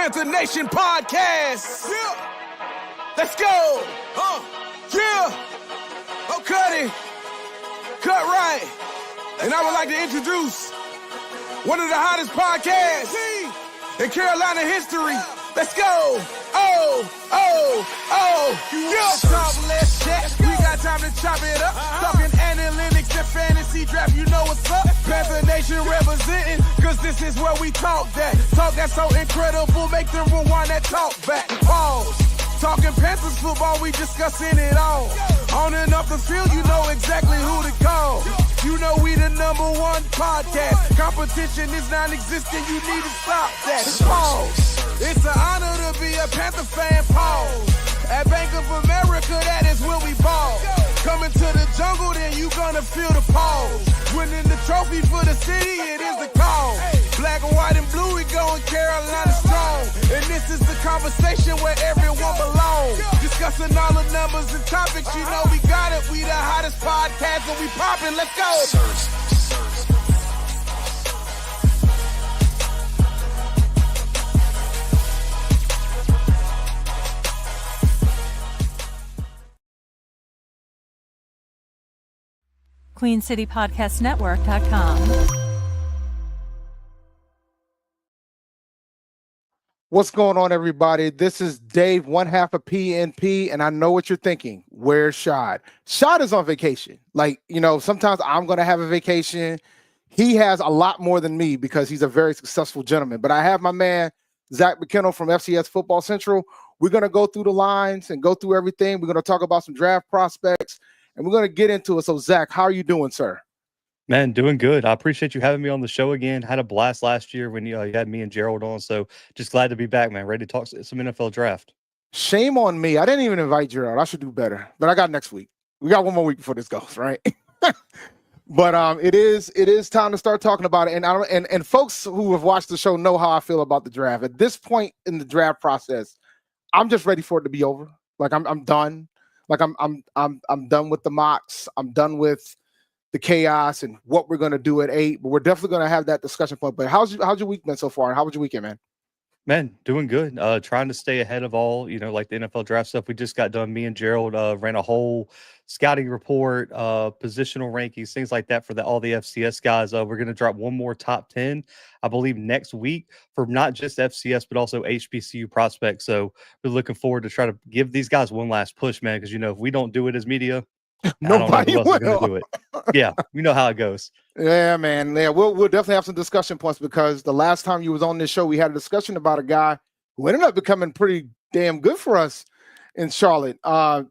Panther Nation podcast. Yeah. Let's go. Yeah. Oh, cut it. Cut right. And I would like to introduce one of the hottest podcasts in Carolina history. Let's go. Yeah. Talk less chat. We got time to chop it up. Talking analytics and fantasy draft. You know what's up. Panther Nation representing. Cause this is where we talk that. Talk that's so incredible. Make them rewind that talk back. Pause. Talking Panthers football, we discussing it all. On and off the field, you know exactly who to call. You know we the #1 podcast. Competition is non-existent, you need to stop that. Pause. It's an honor to be a Panther fan, pause. At Bank of America, that is where we ball. Coming to the jungle, then you gonna feel the pause. Winning the trophy for the city, it is the call. Black, white, and blue, we going Carolina strong. And this is the conversation where everyone belongs. Discussing all the numbers and topics, you know we got it. We the hottest podcast and we popping, let's go. QueenCityPodcastNetwork.com. What's going on, everybody? This is Dave, one half of PNP, and I know what you're thinking. Where's Shad? Shad is on vacation. Like, you know, sometimes I'm going to have a vacation. He has a lot more than me because he's a very successful gentleman. But I have my man, Zach McKinnell from FCS Football Central. We're going to go through the lines and go through everything. We're going to talk about some draft prospects, and we're going to get into it. So, Zach, how are you doing, sir? Man, doing good. I appreciate you having me on the show again. Had a blast last year when you had me and Gerald on. So just glad to be back, man. Ready to talk some NFL draft. Shame on me. I didn't even invite Gerald. I should do better. But I got next week. We got one more week before this goes, right? But it is time to start talking about it. And folks who have watched the show know how I feel about the draft. At this point in the draft process, I'm just ready for it to be over. Like I'm done. Like I'm done with the mocks. I'm done with the chaos and what we're going to do at 8, but we're definitely going to have that discussion point. But how's your week been so far? How was your weekend, man? Man, doing good. Trying to stay ahead of all, like the NFL draft stuff. We just got done. Me and Gerald ran a whole scouting report, positional rankings, things like that for all the FCS guys. We're going to drop one more top 10, I believe, next week for not just FCS, but also HBCU prospects. So we're looking forward to try to give these guys one last push, man, because, if we don't do it as media, nobody else is going to do it. Yeah, we know how it goes. Yeah, man. Yeah, we'll definitely have some discussion points because the last time you was on this show, we had a discussion about a guy who ended up becoming pretty damn good for us in Charlotte. My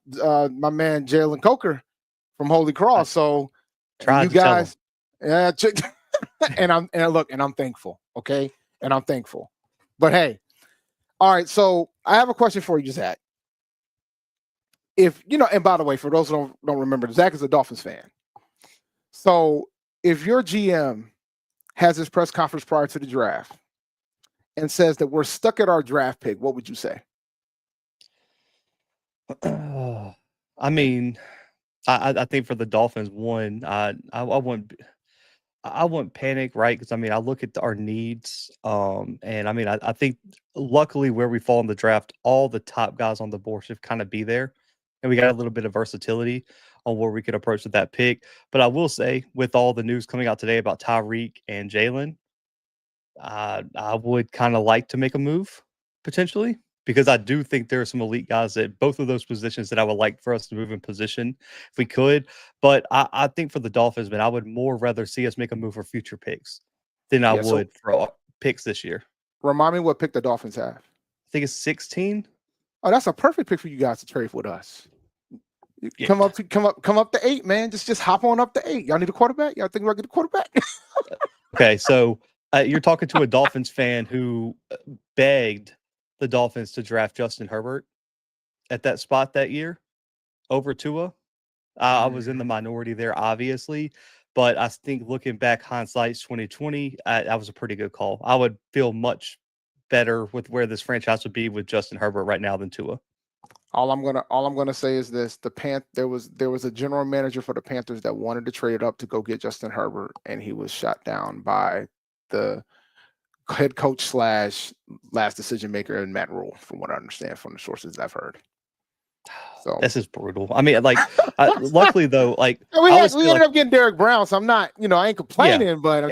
man Jalen Coker from Holy Cross. So you guys, yeah, and I'm thankful. Okay, and I'm thankful. But hey, all right. So I have a question for you, Zach. If and by the way, for those who don't remember, Zach is a Dolphins fan. So if your GM has his press conference prior to the draft and says that we're stuck at our draft pick, what would you say? I mean, I think for the Dolphins, one, I wouldn't panic, right? Because I look at our needs, and I think luckily where we fall in the draft, all the top guys on the board should kind of be there. And we got a little bit of versatility on where we could approach with that pick. But I will say, with all the news coming out today about Tyreek and Jalen, I would kind of like to make a move, potentially, because I do think there are some elite guys at both of those positions that I would like for us to move in position if we could. But I think for the Dolphins, man, I would more rather see us make a move for future picks than I would for picks this year. Remind me what pick the Dolphins have. I think it's 16. Oh, that's a perfect pick for you guys to trade with us. Yeah. Come up to 8, man. Just hop on up to 8. Y'all need a quarterback? Y'all think we're gonna get a quarterback? Okay, so you're talking to a Dolphins fan who begged the Dolphins to draft Justin Herbert at that spot that year over Tua. I was in the minority there, obviously, but I think looking back, hindsight's 2020, that was a pretty good call. I would feel much better with where this franchise would be with Justin Herbert right now than Tua. All I'm gonna say is this: there was a general manager for the Panthers that wanted to trade up to go get Justin Herbert, and he was shot down by the head coach / last decision maker in Matt Rule, from what I understand from the sources I've heard. So this is brutal. I mean, like, luckily though, like we ended up getting Derek Brown, so I'm not, I ain't complaining, but I'm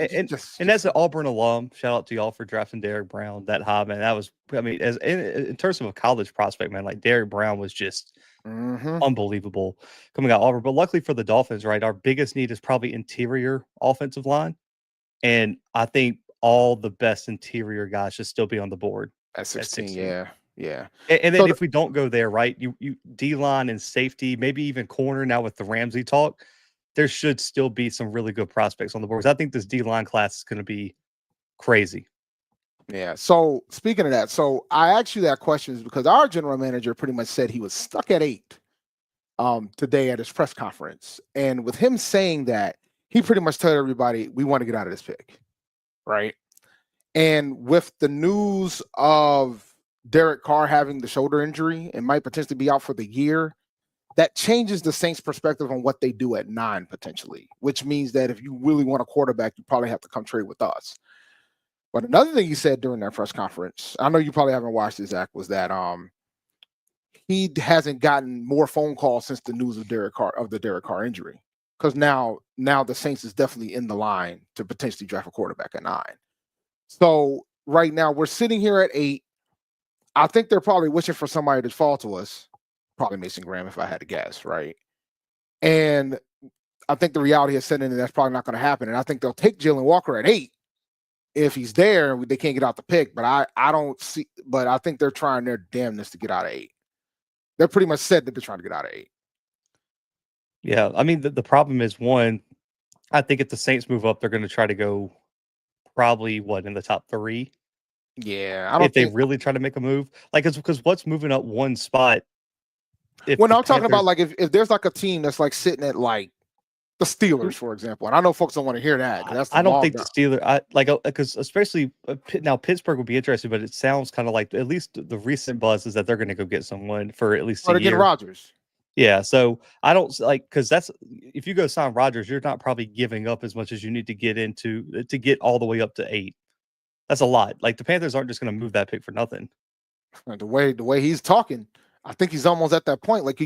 and as an Auburn alum, shout out to y'all for drafting Derek Brown that high, man. That was, I mean, as in terms of a college prospect, man, like Derek Brown was just unbelievable coming out of Auburn. But luckily for the Dolphins, right, our biggest need is probably interior offensive line, and I think all the best interior guys should still be on the board at 16. Yeah. And then if we don't go there, right, you D-line and safety, maybe even corner now with the Ramsey talk, there should still be some really good prospects on the board. I think this D-line class is going to be crazy. Yeah. So speaking of that, so I asked you that question is because our general manager pretty much said he was stuck at 8 today at his press conference. And with him saying that, he pretty much told everybody, we want to get out of this pick. Right. And with the news of Derek Carr having the shoulder injury and might potentially be out for the year, that changes the Saints' perspective on what they do at 9 potentially, which means that if you really want a quarterback, you probably have to come trade with us. But another thing he said during that press conference, I know you probably haven't watched it, Zach, was that he hasn't gotten more phone calls since the news of the Derek Carr injury, because now the Saints is definitely in the line to potentially draft a quarterback at 9. So right now we're sitting here at 8. I think they're probably wishing for somebody to fall to us. Probably Mason Graham, if I had to guess, right? And I think the reality is setting in that's probably not going to happen. And I think they'll take Jalen Walker at 8 if he's there. They can't get out the pick, but I don't see. But I think they're trying their damnness to get out of 8. They're pretty much said that they're trying to get out of 8. Yeah, I mean the problem is, one, I think if the Saints move up, they're going to try to go probably in the top 3. Yeah, I don't. If they really try to make a move, like, because what's moving up one spot? When I'm talking about, like, if there's like a team that's like sitting at like the Steelers, for example, and I know folks don't want to hear that. I don't think the Steelers, because especially now Pittsburgh would be interesting, but it sounds kind of like, at least the recent buzz is that they're going to go get someone for at least a year. Rodgers. Yeah, so I don't because that's, if you go sign Rodgers, you're not probably giving up as much as you need to get all the way up to 8. That's a lot. Like, the Panthers aren't just going to move that pick for nothing. The way he's talking, I think he's almost at that point. Like,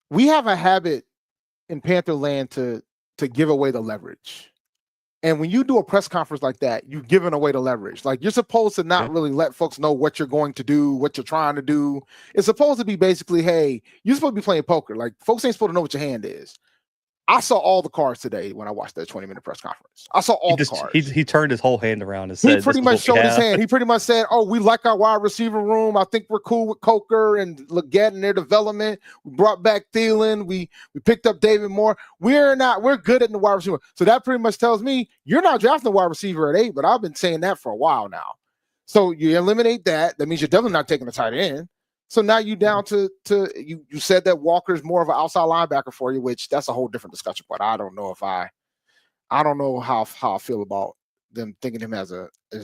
we have a habit in Panther land to give away the leverage. And when you do a press conference like that, you've given away the leverage. Like, you're supposed to not really let folks know what you're going to do, what you're trying to do. It's supposed to be basically, hey, you're supposed to be playing poker. Like, folks ain't supposed to know what your hand is. I saw all the cards today when I watched that 20-minute press conference. I saw all the cards. He turned his whole hand around and said, he pretty much showed his hand. He pretty much said, oh, we like our wide receiver room. I think we're cool with Coker and Leggett and their development. We brought back Thielen. We picked up David Moore. We're good at the wide receiver. So that pretty much tells me you're not drafting a wide receiver at 8, but I've been saying that for a while now. So you eliminate that. That means you're definitely not taking a tight end. So now you down to you said that Walker's more of an outside linebacker for you, which that's a whole different discussion. But I don't know how I feel about them thinking him as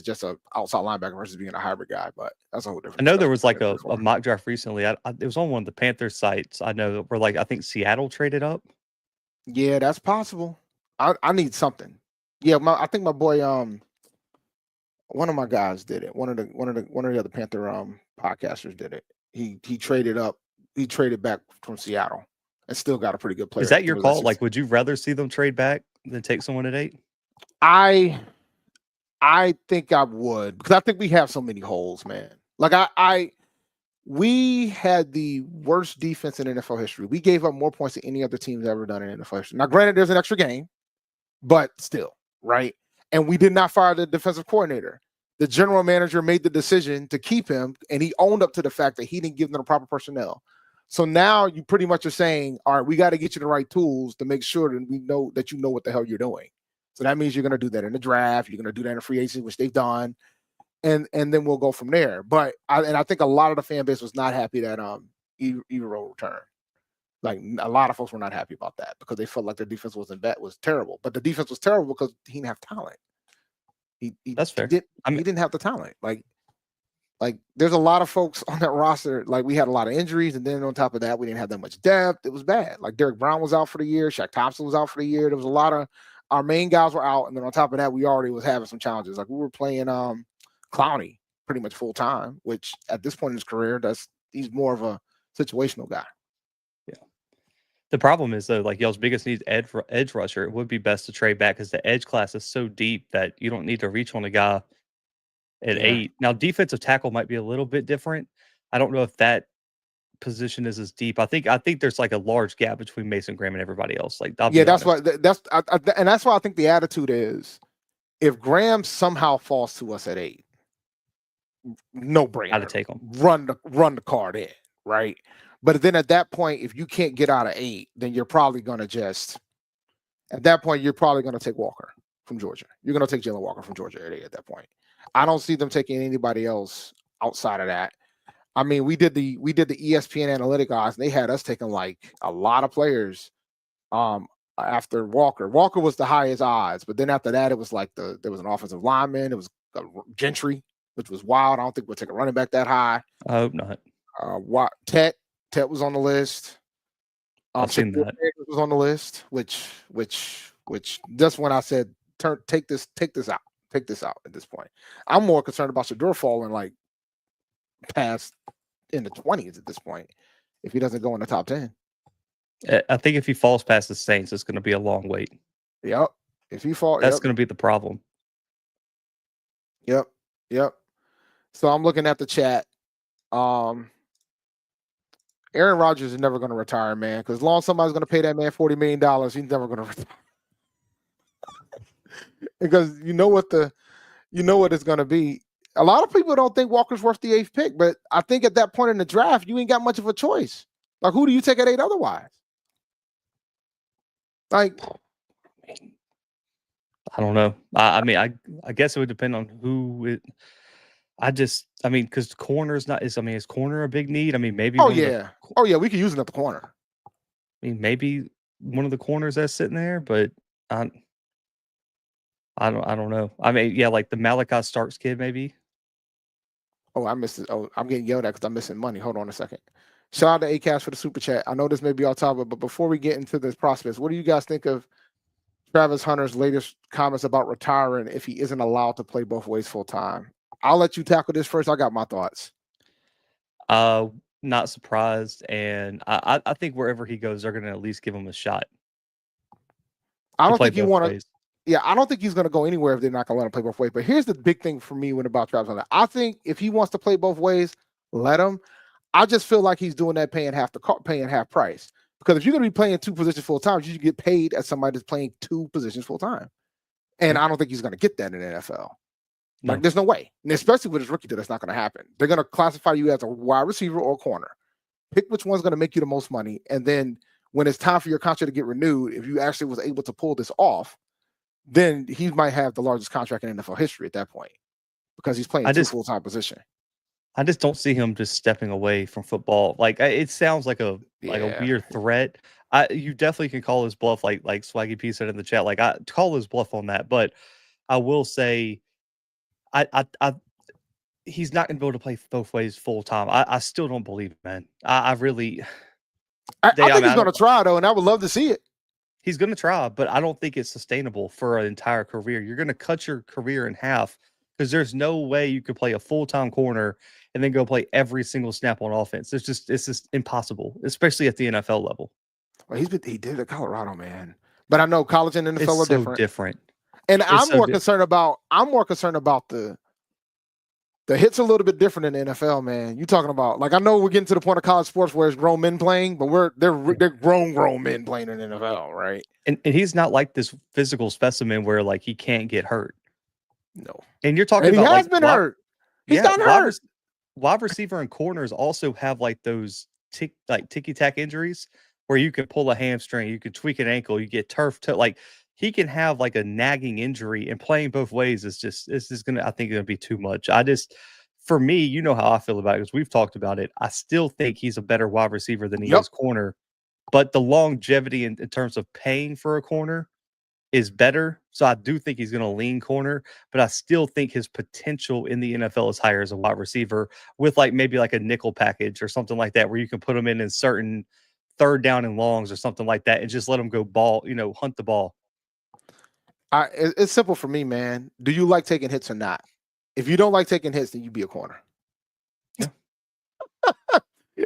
just an outside linebacker versus being a hybrid guy. But that's a whole different. I know there was like a mock draft recently. It was on one of the Panthers sites. I know where, like, I think Seattle traded up. Yeah, that's possible. I need something. Yeah, I think my boy one of my guys did it. One of the other Panther podcasters did it. He traded up. He traded back from Seattle and still got a pretty good player. Is that your call? Like, would you rather see them trade back than take someone at 8? I think I would, because I think we have so many holes, man. Like, we had the worst defense in NFL history. We gave up more points than any other team's ever done in NFL history. Now, granted, there's an extra game, but still, right? And we did not fire the defensive coordinator. The general manager made the decision to keep him, and he owned up to the fact that he didn't give them the proper personnel. So now you pretty much are saying, all right, we got to get you the right tools to make sure that we know that you know what the hell you're doing. So that means you're going to do that in the draft. You're going to do that in the free agency, which they've done. And then we'll go from there. But I think a lot of the fan base was not happy that Evero returned. Like, a lot of folks were not happy about that because they felt like their defense was terrible. But the defense was terrible because he didn't have talent. That's fair. He didn't have the talent. Like there's a lot of folks on that roster. Like, we had a lot of injuries, and then on top of that, we didn't have that much depth. It was bad. Like, Derek Brown was out for the year. Shaq Thompson was out for the year. There was a lot our main guys were out, and then on top of that, we already was having some challenges. Like we were playing Clowney pretty much full time, which at this point in his career, he's more of a situational guy. Yeah. The problem is though, like y'all's biggest need edge rusher. It would be best to trade back because the edge class is so deep that you don't need to reach on a guy at 8. Now, defensive tackle might be a little bit different. I don't know if that position is as deep. I think there's like a large gap between Mason Graham and everybody else. Like, that's why and that's why I think the attitude is if Graham somehow falls to us at 8, no brainer. Got to take him. Run the card in, right? But then at that point, if you can't get out of 8, then you're probably going to take Walker from Georgia. You're going to take Jalen Walker from Georgia at 8 at that point. I don't see them taking anybody else outside of that. I mean, we did the ESPN analytic odds, and they had us taking like a lot of players after Walker. Walker was the highest odds, but then after that, it was like there was an offensive lineman, it was Gentry, which was wild. I don't think we'll take a running back that high. I hope not. Tet was on the list. I've seen that. Was on the list, which just when I said take this out at this point. I'm more concerned about Shedeur falling like past in the 20s at this point if he doesn't go in the top 10. I think if he falls past the Saints, it's going to be a long wait. Yep. If he falls, that's going to be the problem. Yep. So I'm looking at the chat. Aaron Rodgers is never going to retire, man, because as long as somebody's going to pay that man $40 million, he's never going to retire. Because you know what it's going to be. A lot of people don't think Walker's worth the 8th pick, but I think at that point in the draft, you ain't got much of a choice. Like, who do you take at 8 otherwise? Like, I don't know. I mean, I guess it would depend on who it. Because corner is not. Is corner a big need? I mean, maybe. Oh yeah, we could use it at the corner. I mean, maybe one of the corners that's sitting there, but I don't know. I mean, yeah, like the Malachi Starks kid, maybe. Oh, I missed it. Oh, I'm getting yelled at because I'm missing money. Hold on a second. Shout out to Acast for the super chat. I know this may be off topic, but before we get into this prospects, what do you guys think of Travis Hunter's latest comments about retiring if he isn't allowed to play both ways full time? I'll let you tackle this first. I got my thoughts. Not surprised, and I think wherever he goes, they're going to at least give him a shot. I don't think you want to. Yeah, I don't think he's going to go anywhere if they're not going to let him play both ways. But here's the big thing for me about Travis Hunter. I think if he wants to play both ways, let him. I just feel like he's doing that paying half price. Because if you're going to be playing 2 positions full time, you should get paid as somebody that's playing 2 positions full time. And I don't think he's going to get that in the NFL. No. Like, there's no way. And especially with his rookie deal, that's not going to happen. They're going to classify you as a wide receiver or corner. Pick which one's going to make you the most money. And then when it's time for your contract to get renewed, if you actually was able to pull this off, then he might have the largest contract in NFL history at that point because he's playing 2 full-time position. I just don't see him just stepping away from football. Like, it sounds like a weird threat. You definitely can call his bluff, like Swaggy P said in the chat. Like, I call his bluff on that, but I will say, he's not going to be able to play both ways full time. I still don't believe it, man. I think he's going to try though, and I would love to see it. He's going to try, but I don't think it's sustainable for an entire career. You're going to cut your career in half because there's no way you could play a full-time corner and then go play every single snap on offense. It's just impossible, especially at the NFL level. Well, he did it at Colorado, man. But I know college and NFL are different. And I'm more concerned about the hits a little bit different in the NFL, man. You talking about, like, I know we're getting to the point of college sports where it's grown men playing, but they're grown men playing in the NFL, right? And he's not like this physical specimen where like he can't get hurt. No. And you're talking about he has been hurt. He's gotten hurt. Wide receiver and corners also have like those ticky-tack injuries where you can pull a hamstring, you can tweak an ankle, you get turf toe. Like, he can have like a nagging injury, and playing both ways is just gonna be too much. For me, you know how I feel about it because we've talked about it. I still think he's a better wide receiver than he is corner, but the longevity in terms of paying for a corner is better. So I do think he's going to lean corner, but I still think his potential in the NFL is higher as a wide receiver with maybe a nickel package or something like that, where you can put him in certain 3rd down and longs or something like that and just let him go hunt the ball. It's simple for me, man. Do you like taking hits or not? If you don't like taking hits, then you be a corner. Yeah.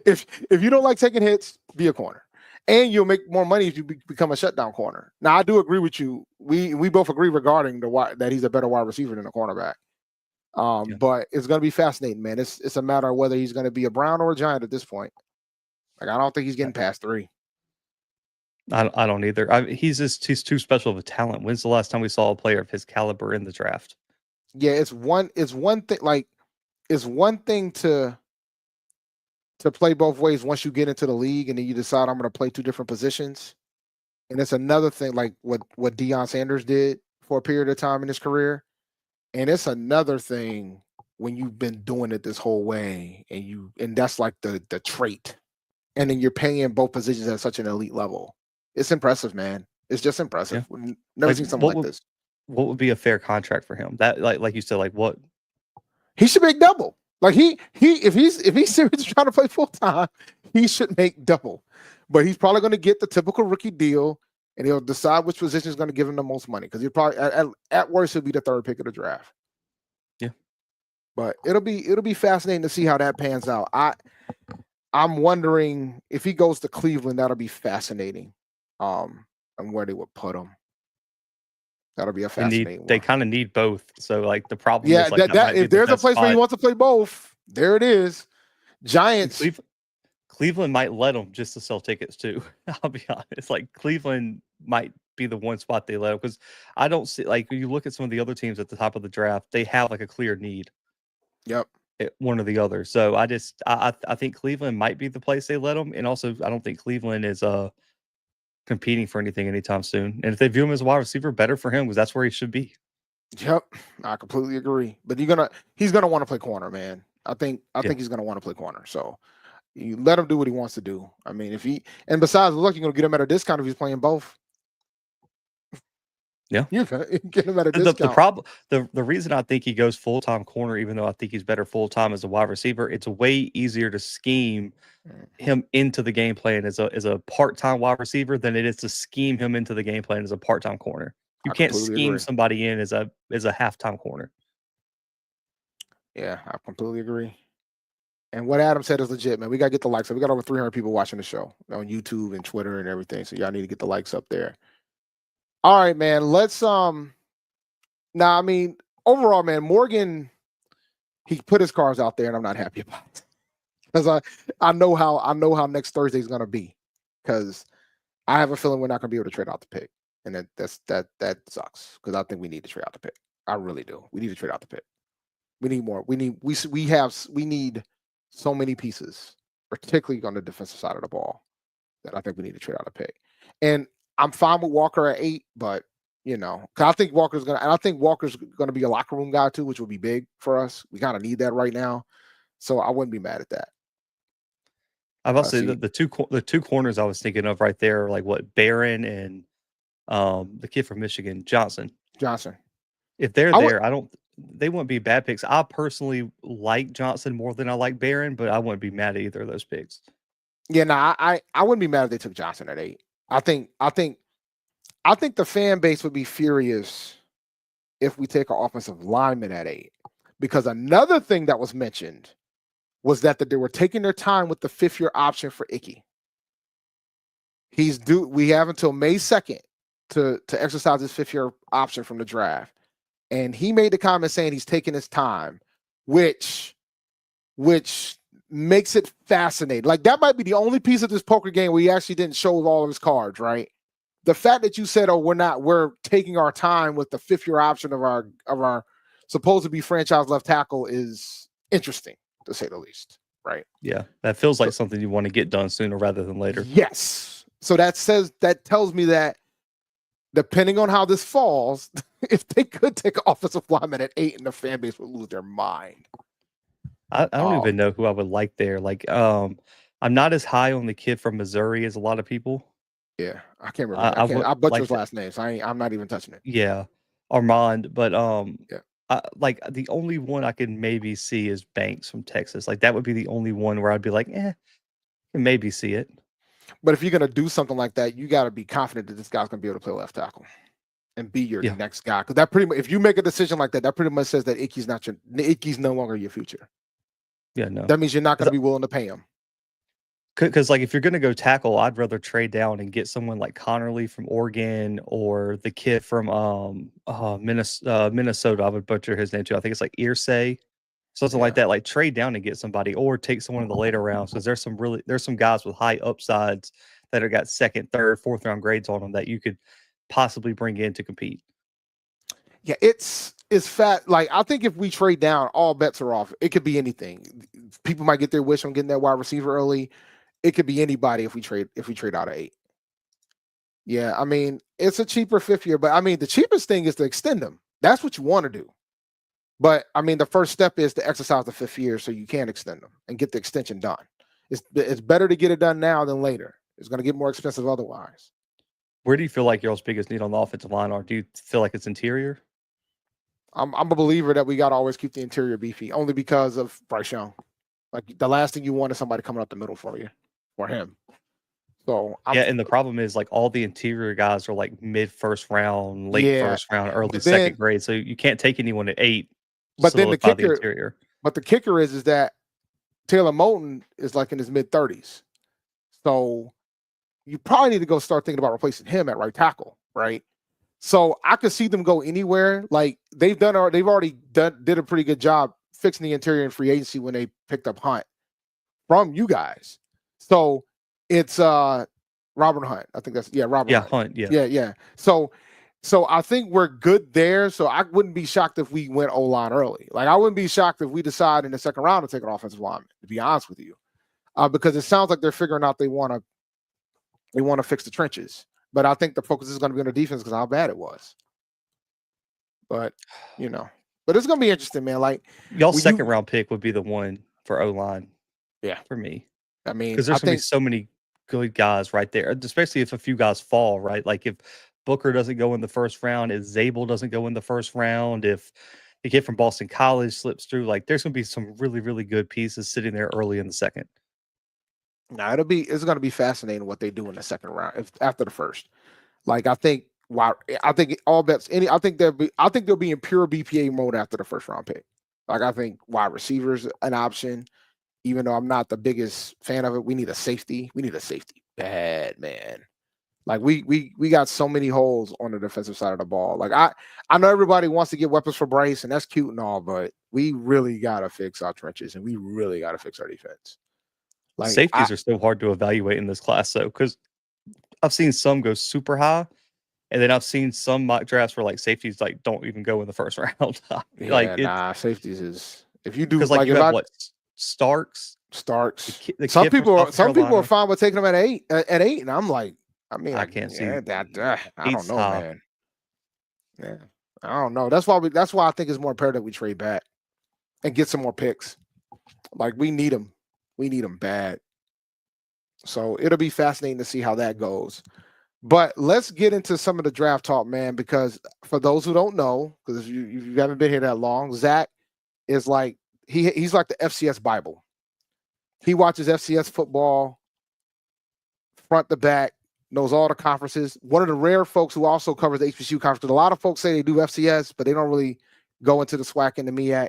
if you don't like taking hits, be a corner, and you'll make more money if you become a shutdown corner. Now, I do agree with you. We both agree regarding that he's a better wide receiver than a cornerback. Yeah. But it's going to be fascinating, man. It's a matter of whether he's going to be a Brown or a Giant at this point. Like, I don't think he's getting past 3. I don't either. He's too special of a talent. When's the last time we saw a player of his caliber in the draft? Yeah, it's one thing. Like, it's one thing to play both ways once you get into the league and then you decide I'm going to play 2 different positions. And it's another thing, like what Deion Sanders did for a period of time in his career. And it's another thing when you've been doing it this whole way and that's like the trait. And then you're paying both positions at such an elite level. It's impressive, man. It's just impressive. Yeah. Never seen something like this. What would be a fair contract for him? That like you said, like what? He should make double. Like if he's seriously trying to play full time, he should make double. But he's probably going to get the typical rookie deal, and he'll decide which position is going to give him the most money because he'll probably at worst he'll be the 3rd pick of the draft. Yeah, but it'll be fascinating to see how that pans out. I'm wondering if he goes to Cleveland, that'll be fascinating. And where they would put him. That'll be a fascinating one. They kind of need both. So like the problem is like that if there's a place where he wants to play both, there it is. Giants. Cleveland might let him just to sell tickets too. I'll be honest. Like Cleveland might be the one spot they let him because I don't see like when you look at some of the other teams at the top of the draft, they have like a clear need. Yep. One or the other. So I think Cleveland might be the place they let him. And also I don't think Cleveland is competing for anything anytime soon. And if they view him as a wide receiver, better for him because that's where he should be. Yep, I completely agree. But he's gonna want to play corner, man. I think he's gonna want to play corner. So you let him do what he wants to do. I mean, besides, look, you're gonna get him at a discount if he's playing both. Yeah, you're gonna get him at a discount. The problem, the reason I think he goes full-time corner, even though I think he's better full-time as a wide receiver, it's way easier to scheme him into the game plan as a part-time wide receiver than it is to scheme him into the game plan as a part-time corner. You can't scheme somebody in as a half-time corner. Yeah, I completely agree. And what Adam said is legit, man. We got to get the likes up. We got over 300 people watching the show on YouTube and Twitter and everything. So y'all need to get the likes up there. All right, man. Let's now, I mean, overall, man, Morgan, he put his cards out there and I'm not happy about it. Because I know how next Thursday is gonna be. Because I have a feeling we're not gonna be able to trade out the pick. And that sucks. Because I think we need to trade out the pick. I really do. We need to trade out the pick. We need more. We need so many pieces, particularly on the defensive side of the ball, that I think we need to trade out a pick. And I'm fine with Walker at 8, but because I think Walker's gonna be a locker room guy too, which would be big for us. We kind of need that right now, so I wouldn't be mad at that. I must say the two corners I was thinking of right there, like what Barron and the kid from Michigan, Johnson. If they're there, they wouldn't be bad picks. I personally like Johnson more than I like Barron, but I wouldn't be mad at either of those picks. Yeah, no, I wouldn't be mad if they took Johnson at 8. I think the fan base would be furious if we take an offensive lineman at 8, because another thing that was mentioned was that they were taking their time with the 5th-year option for Icky. We have until May 2nd to exercise his 5th-year option from the draft. And he made the comment saying he's taking his time, which makes it fascinating. Like, that might be the only piece of this poker game where he actually didn't show all of his cards, right? The fact that you said, we're taking our time with the 5th-year option of our supposed to be franchise left tackle is interesting, to say the least, right? Yeah, that feels like something you want to get done sooner rather than later. Yes. So that tells me that depending on how this falls, if they could take an offensive lineman at 8, and the fan base would lose their mind. I don't even know who I would like there. Like, I'm not as high on the kid from Missouri as a lot of people. Yeah, I can't remember. I butchered his last name, so I'm not even touching it. Yeah, Armand. But yeah. Like the only one I could maybe see is Banks from Texas. Like that would be the only one where I'd be like, I can maybe see it. But if you're gonna do something like that, you got to be confident that this guy's gonna be able to play left tackle. and be your Yeah. next guy. Because that pretty much, if you make a decision like that, that pretty much says that Icky's no longer your future. Yeah, no. That means you're not going to be willing to pay him. Because like if you're going to go tackle, I'd rather trade down and get someone like Connerly from Oregon or the kid from Minnesota. I would butcher his name too. I think it's like Irsay, something like that. Like trade down and get somebody, or take someone in the later rounds, because there's some guys with high upsides that have got second, third, fourth round grades on them that you could possibly bring in to compete. Yeah, it's fat. Like, I think if we trade down, all bets are off. It could be anything. People might get their wish on getting that wide receiver early. It could be anybody if we trade out of 8. Yeah, I mean, it's a cheaper 5th year, but I mean, the cheapest thing is to extend them. That's what you want to do. But I mean, the first step is to exercise the 5th year so you can extend them and get the extension done. It's better to get it done now than later. It's going to get more expensive otherwise. Where do you feel like y'all's biggest need on the offensive line are? Do you feel like it's interior? I'm a believer that we got to always keep the interior beefy, only because of Bryce Young. Like, the last thing you want is somebody coming up the middle for you, for him. So and the problem is, like, all the interior guys are like mid first round, late first round, early second grade. So you can't take anyone at 8. But then the kicker is that Taylor Moton is like in his mid 30s. So you probably need to go start thinking about replacing him at right tackle, right? So I could see them go anywhere. Like, they've already did a pretty good job fixing the interior in free agency when they picked up Hunt from you guys. So it's Robert Hunt. I think that's Robert Hunt. Yeah. So I think we're good there. So I wouldn't be shocked if we went O-line early. Like, I wouldn't be shocked if we decide in the second round to take an offensive lineman, to be honest with you. Because it sounds like they're figuring out they want to fix the trenches. But I think the focus is going to be on the defense because how bad it was. But it's going to be interesting, man. Like, y'all's second round pick would be the one for O-line. Yeah, for me. I mean, because there's going to be so many good guys right there, especially if a few guys fall, right? Like, if Booker doesn't go in the first round, if Zabel doesn't go in the first round, if the kid from Boston College slips through, like, there's going to be some really, really good pieces sitting there early in the second. Now it's going to be fascinating what they do in the second round after the first. Like, I think all bets. I think they'll be in pure BPA mode after the first round pick. Like, I think wide receivers an option, even though I'm not the biggest fan of it. We need a safety. We need a safety bad, man. Like, we got so many holes on the defensive side of the ball. Like, I know everybody wants to get weapons for Bryce, and that's cute and all, but we really got to fix our trenches, and we really got to fix our defense. Like, safeties are so hard to evaluate in this class, though, because I've seen some go super high, and then I've seen some mock drafts where, like, safeties, like, don't even go in the first round. Safeties is, if you do, because, like, you have Starks. Some people are fine with taking them at 8, and I'm like, I can't see that. I don't know, man. Yeah, I don't know. That's why I think it's more imperative we trade back and get some more picks. Like, we need them. We need them bad. So it'll be fascinating to see how that goes. But let's get into some of the draft talk, man, because for those who don't know, because you haven't been here that long, Zach is like, he's like the FCS Bible. He watches FCS football front to back, knows all the conferences. One of the rare folks who also covers the HBCU conference. A lot of folks say they do FCS, but they don't really go into the SWAC and the MEAC.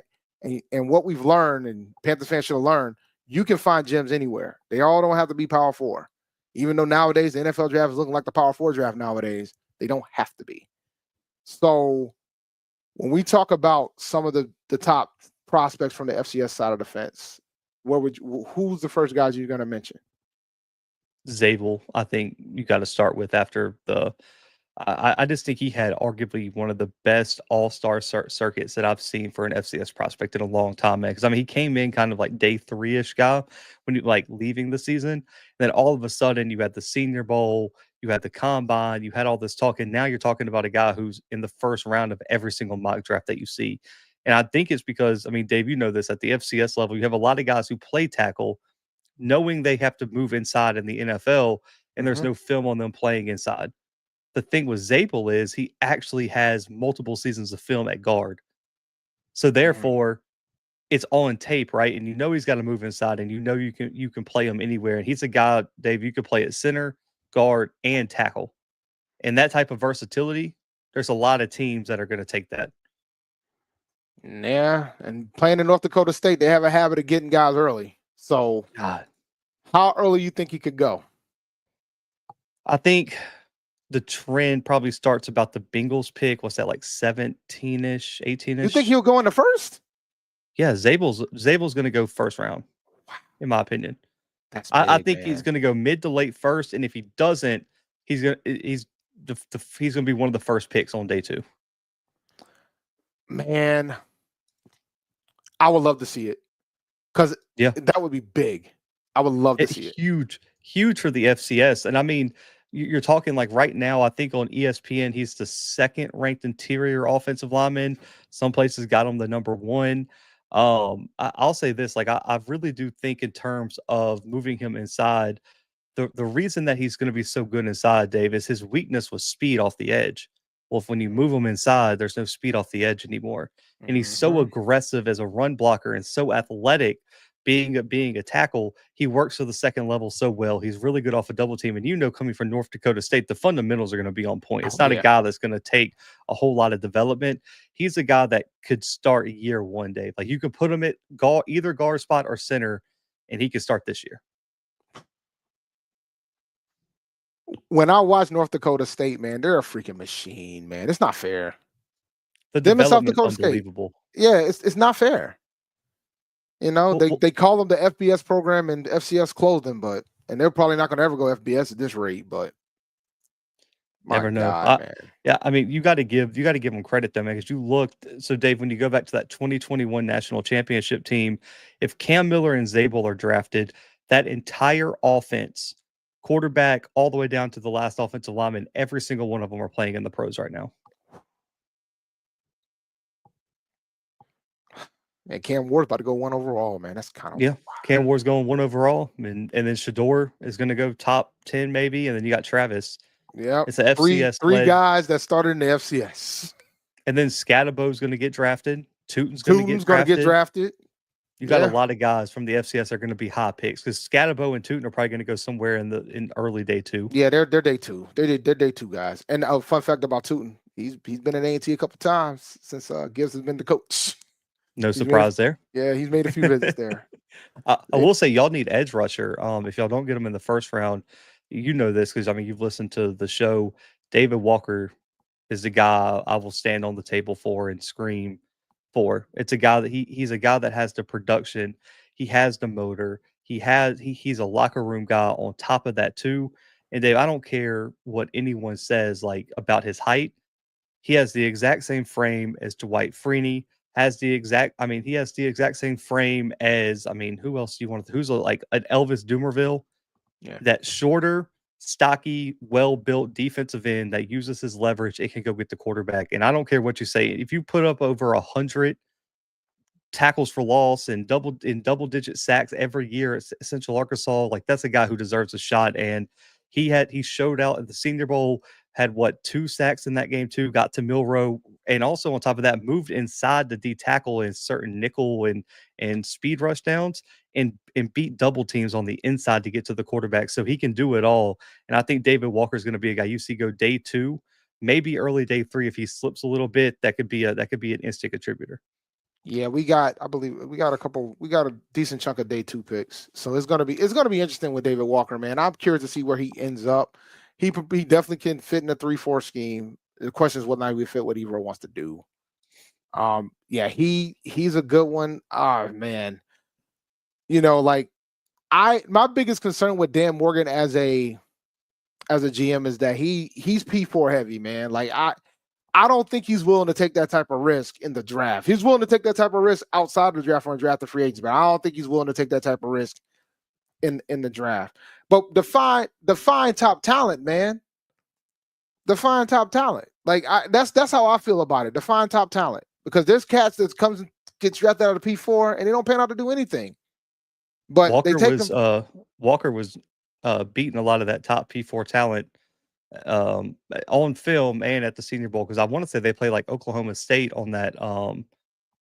And what we've learned, and Panthers fans should have learned, you can find gems anywhere. They all don't have to be Power 4. Even though nowadays the NFL draft is looking like the Power 4 draft nowadays, they don't have to be. So when we talk about some of the top prospects from the FCS side of the fence, who's the first guys you're going to mention? Zabel, I think you got to start with after the. I just think he had arguably one of the best all-star circuits that I've seen for an FCS prospect in a long time, man. Because I mean, he came in kind of like day 3-ish guy when you like leaving the season. And then all of a sudden, you had the Senior Bowl, you had the Combine, you had all this talk, and now you're talking about a guy who's in the first round of every single mock draft that you see. And I think it's because, I mean, Dave, you know this, at the FCS level, you have a lot of guys who play tackle, knowing they have to move inside in the NFL, and there's no film on them playing inside. The thing with Zabel is he actually has multiple seasons of film at guard. So therefore, it's on tape, right? And you know he's got to move inside, and you know you can play him anywhere. And he's a guy, Dave, you could play at center, guard, and tackle. And that type of versatility, there's a lot of teams that are going to take that. Yeah, and playing in North Dakota State, they have a habit of getting guys early. So, God, how early you think he could go? I think the trend probably starts about the Bengals pick. What's that, like 17-ish, 18-ish? You think he'll go in the first? Yeah, Zabel's going to go first round, in my opinion. That's I big, think man. he's going to go mid to late first, and if he doesn't, he's going to be one of the first picks on day 2. Man, I would love to see it because that would be big. I would love to see it. Huge for the FCS. And I mean, you're talking like right now, I think on ESPN, he's the 2nd ranked interior offensive lineman. Some places got him the number 1. I'll say this, like I really do think in terms of moving him inside, the reason that he's going to be so good inside, Dave, is his weakness was speed off the edge. Well, if when you move him inside, there's no speed off the edge anymore. And he's so aggressive as a run blocker and so athletic being a tackle. He works to the second level so well. He's really good off a double team. And coming from North Dakota State, the fundamentals are going to be on point. It's not a guy that's going to take a whole lot of development. He's a guy that could start year 1, Dave. Like you could put him at either guard spot or center, and he could start this year. When I watch North Dakota State, man, they're a freaking machine, man. It's not fair. The Them in South development Dakota unbelievable. State. Yeah, it's not fair. They call them the FBS program and FCS closed them, and they're probably not going to ever go FBS at this rate. But never know. God, yeah, I mean, you got to give them credit though, man. Because you looked. So, Dave, when you go back to that 2021 national championship team, if Cam Miller and Zabel are drafted, that entire offense, quarterback all the way down to the last offensive lineman, every single one of them are playing in the pros right now. And Cam Ward's about to go 1 overall, man. That's kind of wild. Cam Ward's going 1 overall, and then Shador is going to go top 10 maybe, and then you got Travis. Yeah, it's an FCS. Three guys that started in the FCS, and then Scadabo's going to get drafted. Tootin's going to get drafted. You got a lot of guys from the FCS that are going to be high picks because Scadabo and Tootin are probably going to go somewhere in early day 2. Yeah, they're day 2. They're day 2 guys. And a fun fact about Tootin, he's been in A&T a couple times since Gibbs has been the coach. No surprise there. Yeah, he's made a few visits there. I will say y'all need edge rusher. If y'all don't get him in the first round, you know this because I mean you've listened to the show. David Walker is the guy I will stand on the table for and scream for. It's a guy that he's a guy that has the production. He has the motor. He's a locker room guy on top of that too. And Dave, I don't care what anyone says like about his height. He has the exact same frame as Dwight Freeney. He has the exact same frame as, who else do you want? Who's like an Elvis Dumerville? Yeah. That shorter, stocky, well-built defensive end that uses his leverage. It can go get the quarterback. And I don't care what you say. If you put up over 100 tackles for loss and double-digit sacks every year at Central Arkansas, like that's a guy who deserves a shot. And he showed out at the Senior Bowl. Had 2 sacks in that game too, got to Milrow, and also on top of that, moved inside the D tackle in certain nickel and speed rush downs and beat double teams on the inside to get to the quarterback. So he can do it all. And I think David Walker is going to be a guy you see go day 2, maybe early day 3 if he slips a little bit. That could be an instant contributor. Yeah, I believe we got a decent chunk of day 2 picks. So it's gonna be interesting with David Walker, man. I'm curious to see where he ends up. He definitely can fit in a 3-4 scheme. The question is whether or not he fit what Evero wants to do. Yeah, he's a good one. Oh man. My biggest concern with Dan Morgan as a GM is that he's P4 heavy, man. Like I don't think he's willing to take that type of risk in the draft. He's willing to take that type of risk outside the draft on draft the free agents, but I don't think he's willing to take that type of risk in the draft. But define top talent, man. Define top talent. Like that's how I feel about it. Define top talent. Because there's cats that comes and gets drafted out of the P4 and they don't pan out to do anything. But Walker was beating a lot of that top P4 talent on film and at the Senior Bowl, because I want to say they play like Oklahoma State on that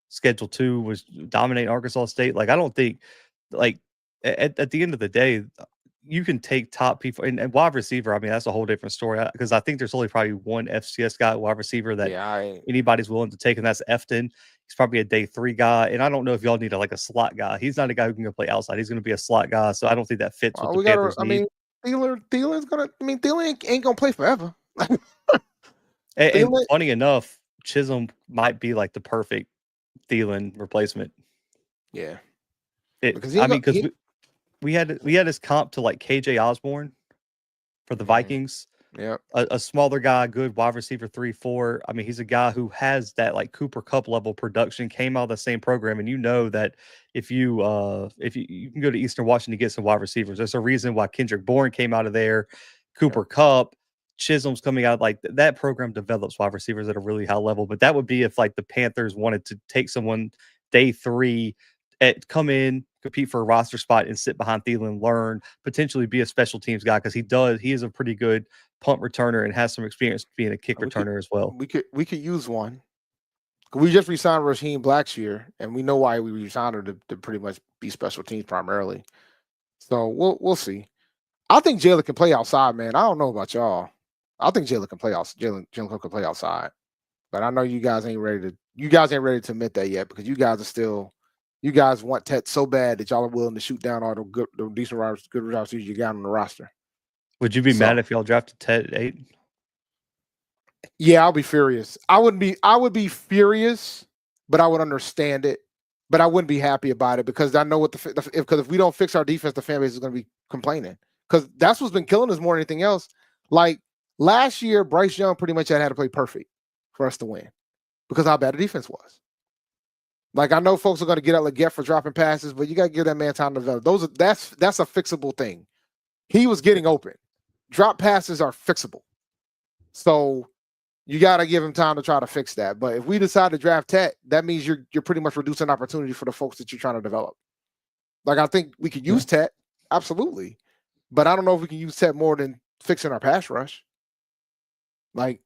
Schedule 2 was dominating Arkansas State. Like I don't think, like at the end of the day, you can take top people and wide receiver. I mean, that's a whole different story because I think there's only probably one FCS guy wide receiver that anybody's willing to take, and that's Efton. He's probably a day 3 guy, and I don't know if y'all need a slot guy. He's not a guy who can go play outside. He's going to be a slot guy, so I don't think that fits what the Panthers need. Thielen ain't gonna play forever. And funny enough, Chisholm might be like the perfect Thielen replacement. Yeah, because we had his comp to like KJ Osborne for the Vikings. Yeah, a smaller guy, good wide receiver 3-4. I mean, he's a guy who has that like Cooper Kupp level production. Came out of the same program, and you know that if you can go to Eastern Washington to get some wide receivers. There's a reason why Kendrick Bourne came out of there. Cooper Kupp, Chisholm's coming out. Like that program develops wide receivers at a really high level. But that would be if like the Panthers wanted to take someone day 3, come in, compete for a roster spot, and sit behind Thielen, learn, potentially be a special teams guy because he is a pretty good punt returner and has some experience being a kick returner as well. We could use one. We just re-signed Raheem Blackshear, and we know why we re-signed her to pretty much be special teams primarily. So we'll see. I think Jalen can play outside, man. I don't know about y'all. I think Jalen can play outside. Jalen can play outside, but I know you guys ain't ready to admit that yet because you guys want Tet so bad that y'all are willing to shoot down all the decent good receivers you got on the roster. Would you be mad if y'all drafted Ted at 8? Yeah, I'll be furious. I would be furious, but I would understand it. But I wouldn't be happy about it because I know what because if we don't fix our defense, the fan base is going to be complaining because that's what's been killing us more than anything else. Like last year, Bryce Young pretty much had to play perfect for us to win because how bad the defense was. Like I know folks are going to get out Leggett for dropping passes, but you got to give that man time to develop. That's a fixable thing. He was getting open. Drop passes are fixable. So you got to give him time to try to fix that. But if we decide to draft Tet, that means you're pretty much reducing opportunity for the folks that you're trying to develop. Like I think we could use Tet, absolutely. But I don't know if we can use Tet more than fixing our pass rush. We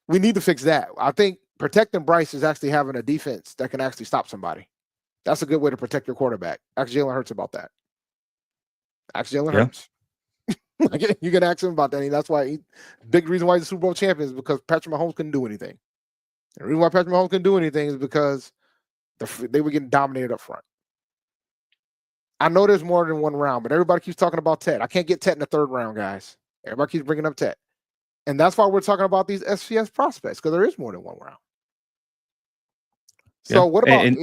need to fix that. I think protecting Bryce is actually having a defense that can actually stop somebody. That's a good way to protect your quarterback. Ask Jalen Hurts about that. Ask Jalen Hurts. Like, you can ask him about that. And that's why big reason why he's a Super Bowl champion is because Patrick Mahomes couldn't do anything. The reason why Patrick Mahomes couldn't do anything is because they were getting dominated up front. I know there's more than one round, but everybody keeps talking about Tet. I can't get Tet in the 3rd round, guys. Everybody keeps bringing up Tet. And that's why we're talking about these FCS prospects, because there is more than one round. So what about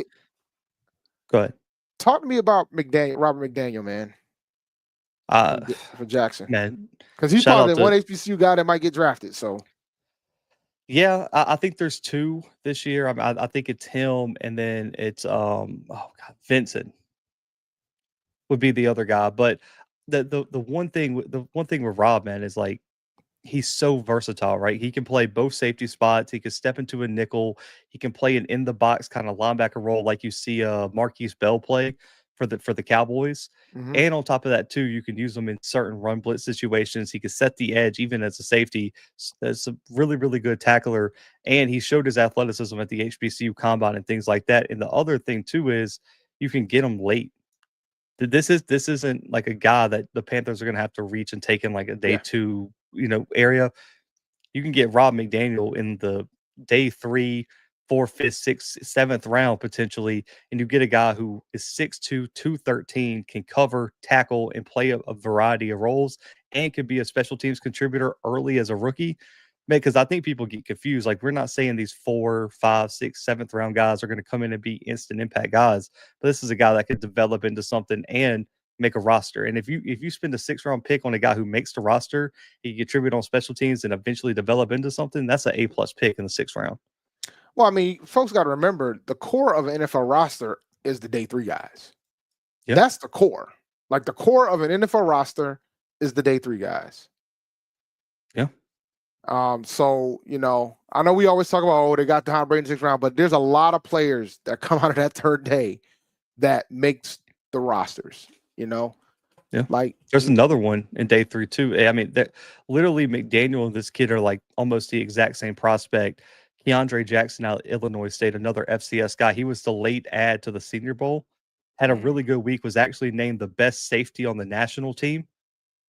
go ahead. Talk to me about Robert McDaniel, man. For Jackson, man, because he's probably one HBCU guy that might get drafted. So, yeah, I think there's 2 this year. I think it's him, and then it's Vincent would be the other guy. But the one thing with Rob, man, is like he's so versatile, right? He can play both safety spots. He can step into a nickel. He can play an in the box kind of linebacker role, like you see Marquise Bell play for the Cowboys. Mm-hmm. And on top of that too, you can use him in certain run blitz situations. He can set the edge even as a safety. That's a really, really good tackler. And he showed his athleticism at the HBCU combine and things like that. And the other thing too is you can get him late. This isn't like a guy that the Panthers are going to have to reach and take in like a day 2, area. You can get Rob McDaniel in the day 3, 4th, 5th, 6th, 7th round potentially, and you get a guy who is 6'2", 213, can cover, tackle, and play a variety of roles, and can be a special teams contributor early as a rookie. Because I think people get confused. Like we're not saying these 4, 5, 6, 7th round guys are going to come in and be instant impact guys, but this is a guy that could develop into something and make a roster. And if you spend a 6th round pick on a guy who makes the roster, he can contribute on special teams and eventually develop into something, that's an A+ pick in the 6th round. Well, I mean, folks got to remember the core of an NFL roster is the day 3 guys. Yep. That's the core. Like the core of an NFL roster is the day 3 guys. Yeah. So, I know we always talk about, they got Tom Brady in the 6th round, but there's a lot of players that come out of that 3rd day that makes the rosters, Yeah. Like there's another one in day 3 too. I mean, literally McDaniel and this kid are like almost the exact same prospect. Keandre Jackson out of Illinois State, another FCS guy. He was the late add to the Senior Bowl. had a really good week, was actually named the best safety on the national team.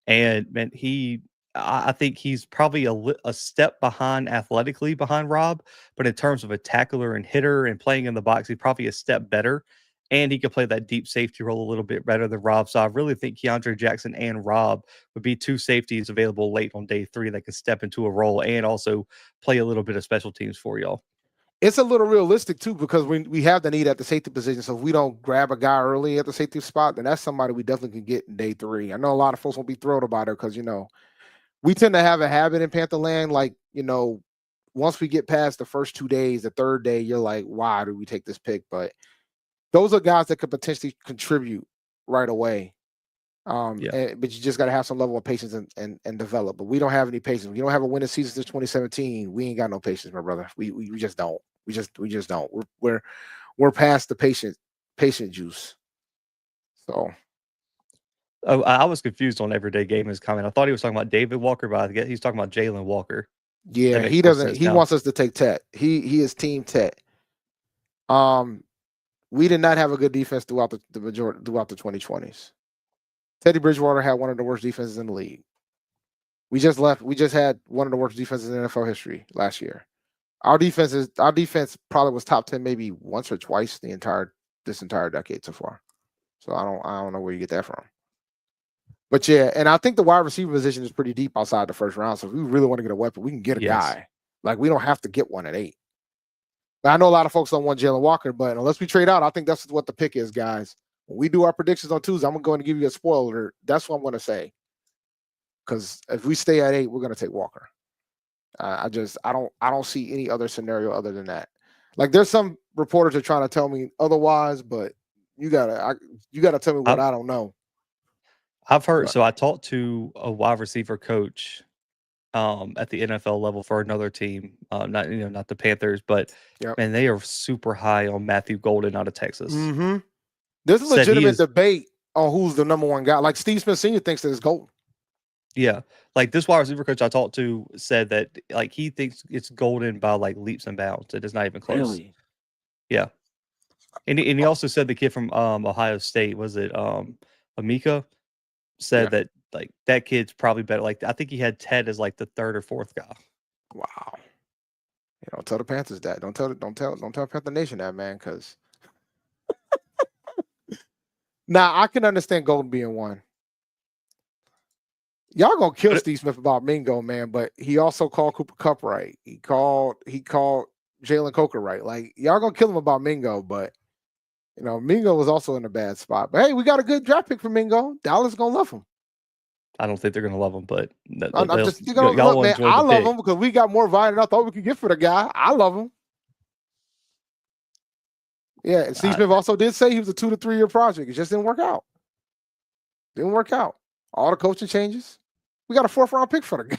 And man, I think he's probably a step behind athletically behind Rob, but in terms of a tackler and hitter and playing in the box, he's probably a step better. And he could play that deep safety role a little bit better than Rob. So I really think Keandre Jackson and Rob would be two safeties available late on day 3 that can step into a role and also play a little bit of special teams for y'all. It's a little realistic too, because we have the need at the safety position. So if we don't grab a guy early at the safety spot, then that's somebody we definitely can get in day 3. I know a lot of folks won't be thrilled about it because, we tend to have a habit in Pantherland, like, once we get past the first 2 days, the third day, you're like, why did we take this pick? But those are guys that could potentially contribute right away. But you just got to have some level of patience and develop. But we don't have any patience. We don't have a winning season since 2017. We ain't got no patience, my brother. We just don't. We just don't. We're past the patient juice. So. Oh, I was confused on Everyday Gamer's comment. I thought he was talking about David Walker, but I guess he's talking about Jalen Walker. Yeah, he doesn't. He wants us to take Tet. He is team Tet. We did not have a good defense throughout the majority throughout the 2020s. Teddy Bridgewater had one of the worst defenses in the league. We just had one of the worst defenses in NFL history last year. Our defense probably was top 10 maybe once or twice this entire decade so far. So I don't know where you get that from. But yeah, and I think the wide receiver position is pretty deep outside the first round. So if we really want to get a weapon, we can get a guy. Like, we don't have to get one at 8. But I know a lot of folks don't want Jalen Walker, but unless we trade out, I think that's what the pick is, guys. When we do our predictions on Tuesday, I'm going to give you a spoiler. That's what I'm going to say. Because if we stay at 8, we're going to take Walker. I don't see any other scenario other than that. Like, there's some reporters are trying to tell me otherwise, but you gotta tell me what I don't know. I've heard. So I talked to a wide receiver coach at the NFL level for another team, not the Panthers, but man, they are super high on Matthew Golden out of Texas. Mm-hmm. There's a legitimate debate on who's the number one guy. Like, Steve Smith Sr. thinks that it's Golden. Yeah, like this wide receiver coach I talked to said that like he thinks it's Golden by like leaps and bounds. It is not even close. Really? Yeah, and he also said the kid from Ohio State, was it Amika, said that like that kid's probably better. Like, I think he had Ted as like the 3rd or 4th guy. Wow. Don't tell the Panthers that. Don't tell Panther Nation that, man, because now I can understand Golden being 1. Y'all gonna kill Steve Smith about Mingo, man, but he also called Cooper Kupp right. He called Jalen Coker right. Like, y'all gonna kill him about Mingo, but Mingo was also in a bad spot. But hey, we got a good draft pick for Mingo. Dallas gonna love him. I don't think they're gonna love him, but I love him because we got more value than I thought we could get for the guy. I love him. Yeah, and Steve Smith also did say he was a 2 to 3 year project. It just didn't work out. All the coaching changes. We got a 4th round pick for the guy.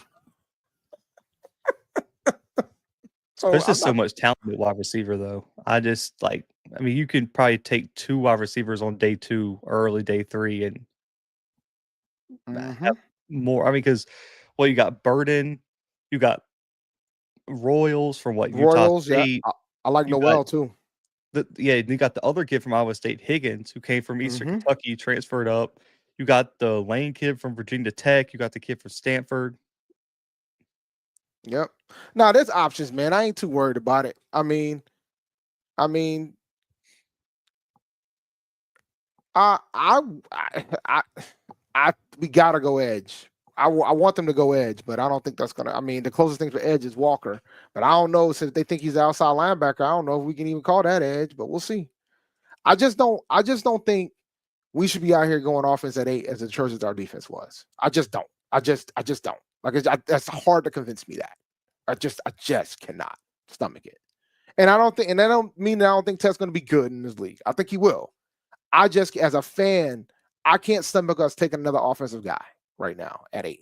There's just so much talent at wide receiver, though. You can probably take 2 wide receivers on day 2 or early day 3 and have more. Because you got Burden, you got Royals from Utah State. Yeah. I like Noel too. You got the other kid from Iowa State, Higgins, who came from Eastern Kentucky, transferred up. You got the Lane kid from Virginia Tech. You got the kid from Stanford. Yep. Now there's options, man. I ain't too worried about it. I mean, we gotta go edge. I want them to go edge, but I don't think that's gonna. I mean, the closest thing for edge is Walker, but I don't know, since they think he's an outside linebacker. I don't know if we can even call that edge, but we'll see. I just don't think we should be out here going offense at 8 as atrocious as our defense was. I just don't. I just don't. Like, that's hard to convince me that. I just cannot stomach it. And I don't think Ted's going to be good in this league. I think he will. I just, as a fan, I can't stomach us taking another offensive guy right now at 8.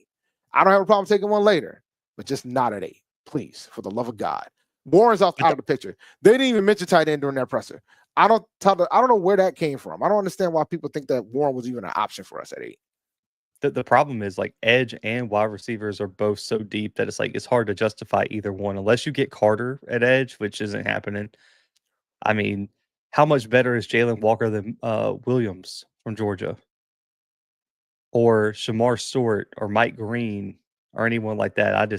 I don't have a problem taking one later, but just not at 8. Please, for the love of God. Warren's out of the picture. They didn't even mention tight end during that presser. I don't know where that came from. I don't understand why people think that Warren was even an option for us at 8. The problem is, like, edge and wide receivers are both so deep that it's hard to justify either one unless you get Carter at edge, which isn't happening. I mean, how much better is Jalen Walker than Williams from Georgia, or Shamar Stewart, or Mike Green, or anyone like that?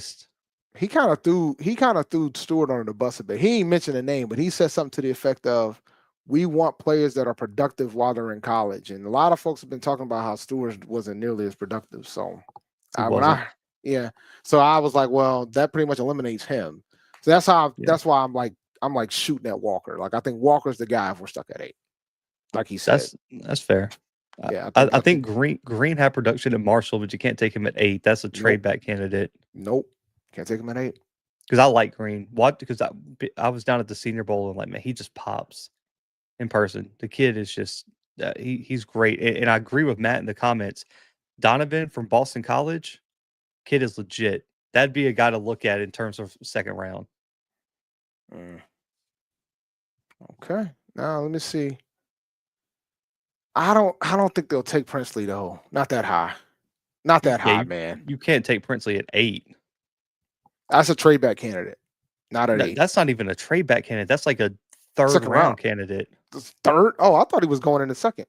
He kind of threw Stewart under the bus a bit. He ain't mentioned a name, but he said something to the effect of, "We want players that are productive while they're in college." And a lot of folks have been talking about how Stewart wasn't nearly as productive. So so I was like, well, that pretty much eliminates him. So that's why I'm like shooting at Walker. Like, I think Walker's the guy if we're stuck at 8. Like he said. That's fair. Yeah, I think Green had production at Marshall, but you can't take him at 8. That's a trade back candidate. Nope. Can't take him at 8. Because I like Green. Because I was down at the Senior Bowl and like, man, he just pops in person. The kid is just he's great. And I agree with Matt in the comments. Donovan from Boston College, kid is legit. That'd be a guy to look at in terms of second round. Okay. Now let me see. I don't think they'll take Princely though. Not that high. Not that high, man. You can't take Princely at 8. That's a trade back candidate. Not at 8. That's not even a trade back candidate. That's like a third round candidate. Third? Oh, I thought he was going in the second.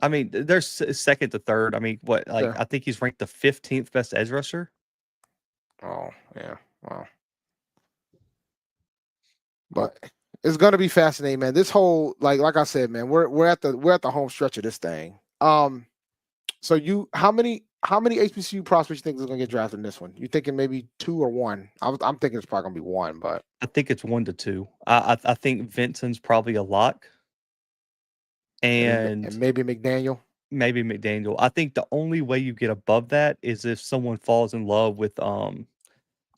I mean, there's second to third. I mean, I think he's ranked the 15th best edge rusher. Oh, yeah. Wow. But it's gonna be fascinating, man. This whole like I said, man, we're at the home stretch of this thing. So how many HBCU prospects you think is gonna get drafted in this one? You thinking maybe 2 or 1? I'm thinking it's probably gonna be 1, but I think it's 1 to 2. I think Vincent's probably a lock, and maybe McDaniel. Maybe McDaniel. I think the only way you get above that is if someone falls in love with the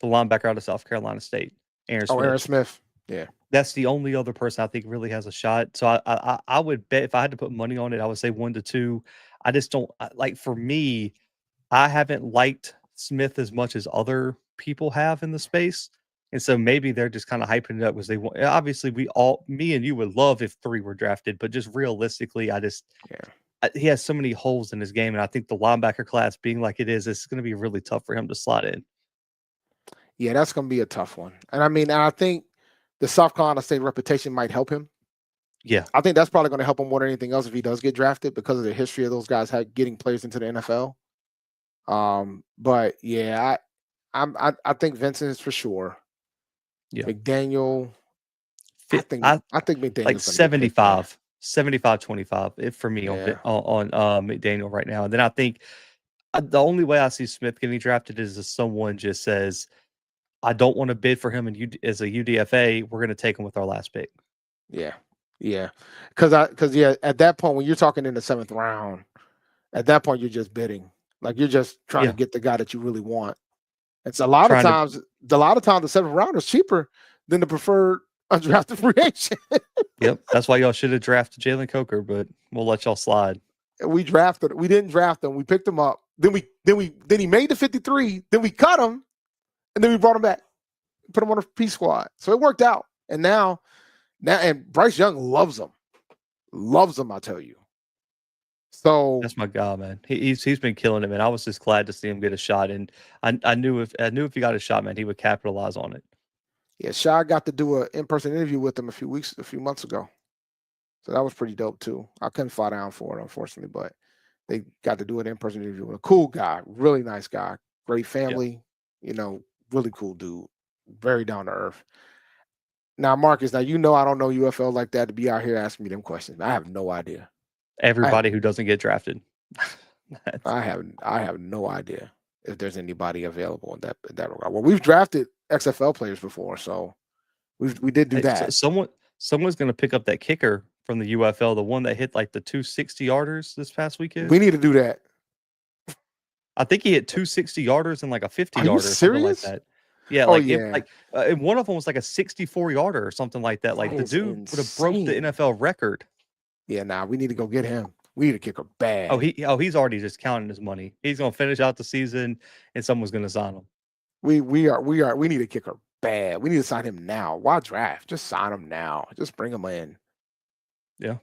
linebacker out of South Carolina State, Aaron Smith. Oh, Aaron Smith. Yeah. That's the only other person I think really has a shot. So I would bet if I had to put money on it, I would say 1 to 2. I just don't like. For me, I haven't liked Smith as much as other people have in the space, and so maybe they're just kind of hyping it up because they want. Obviously, me and you would love if 3 were drafted, but just realistically, he has so many holes in his game, and I think the linebacker class being like it is, it's going to be really tough for him to slot in. Yeah, that's going to be a tough one, and I think the South Carolina State reputation might help him. Yeah, I think that's probably going to help him more than anything else if he does get drafted because of the history of those guys getting players into the NFL. But yeah, I think Vincent is for sure. Yeah, McDaniel. I think McDaniel like 75-25 for me on McDaniel right now. And then I think the only way I see Smith getting drafted is if someone just says, "I don't want to bid for him as a UDFA. We're going to take him with our last pick." Yeah. Because at that point when you're talking in the 7th round, at that point you're just bidding. Like you're just trying to get the guy that you really want. It's a lot of times the 7th round is cheaper than the preferred undrafted free agent. Yep, that's why y'all should have drafted Jalen Coker, but we'll let y'all slide. We didn't draft him. We picked him up. Then he made the 53. Then we cut him, and then we brought him back, put him on a P squad. So it worked out. And now and Bryce Young loves him. I tell you. So that's my guy, man. He's been killing it, man. I was just glad to see him get a shot, and I knew if he got a shot, man, he would capitalize on it. Yeah, Shai got to do an in-person interview with him a few months ago. So that was pretty dope too. I couldn't fly down for it, unfortunately, but they got to do an in-person interview with a cool guy, really nice guy, great family, really cool dude, very down to earth. Now, Marcus, I don't know UFL like that to be out here asking me them questions. I have no idea. Everybody who doesn't get drafted. I have no idea if there's anybody available in that regard. Well, we've drafted XFL players before, so we did do that. So someone's going to pick up that kicker from the UFL, the one that hit like the 260-yarders this past weekend. We need to do that. I think he hit 260-yarders and like a 50-yarder. Something like that. Yeah, and one of them was like a 64-yarder or something like that. Like the dude would have broke the NFL record. Yeah, we need to go get him. We need a kicker bad. He's already just counting his money. He's gonna finish out the season, and someone's gonna sign him. We need a kicker bad. We need to sign him now. Why draft? Just sign him now. Just bring him in. Yeah.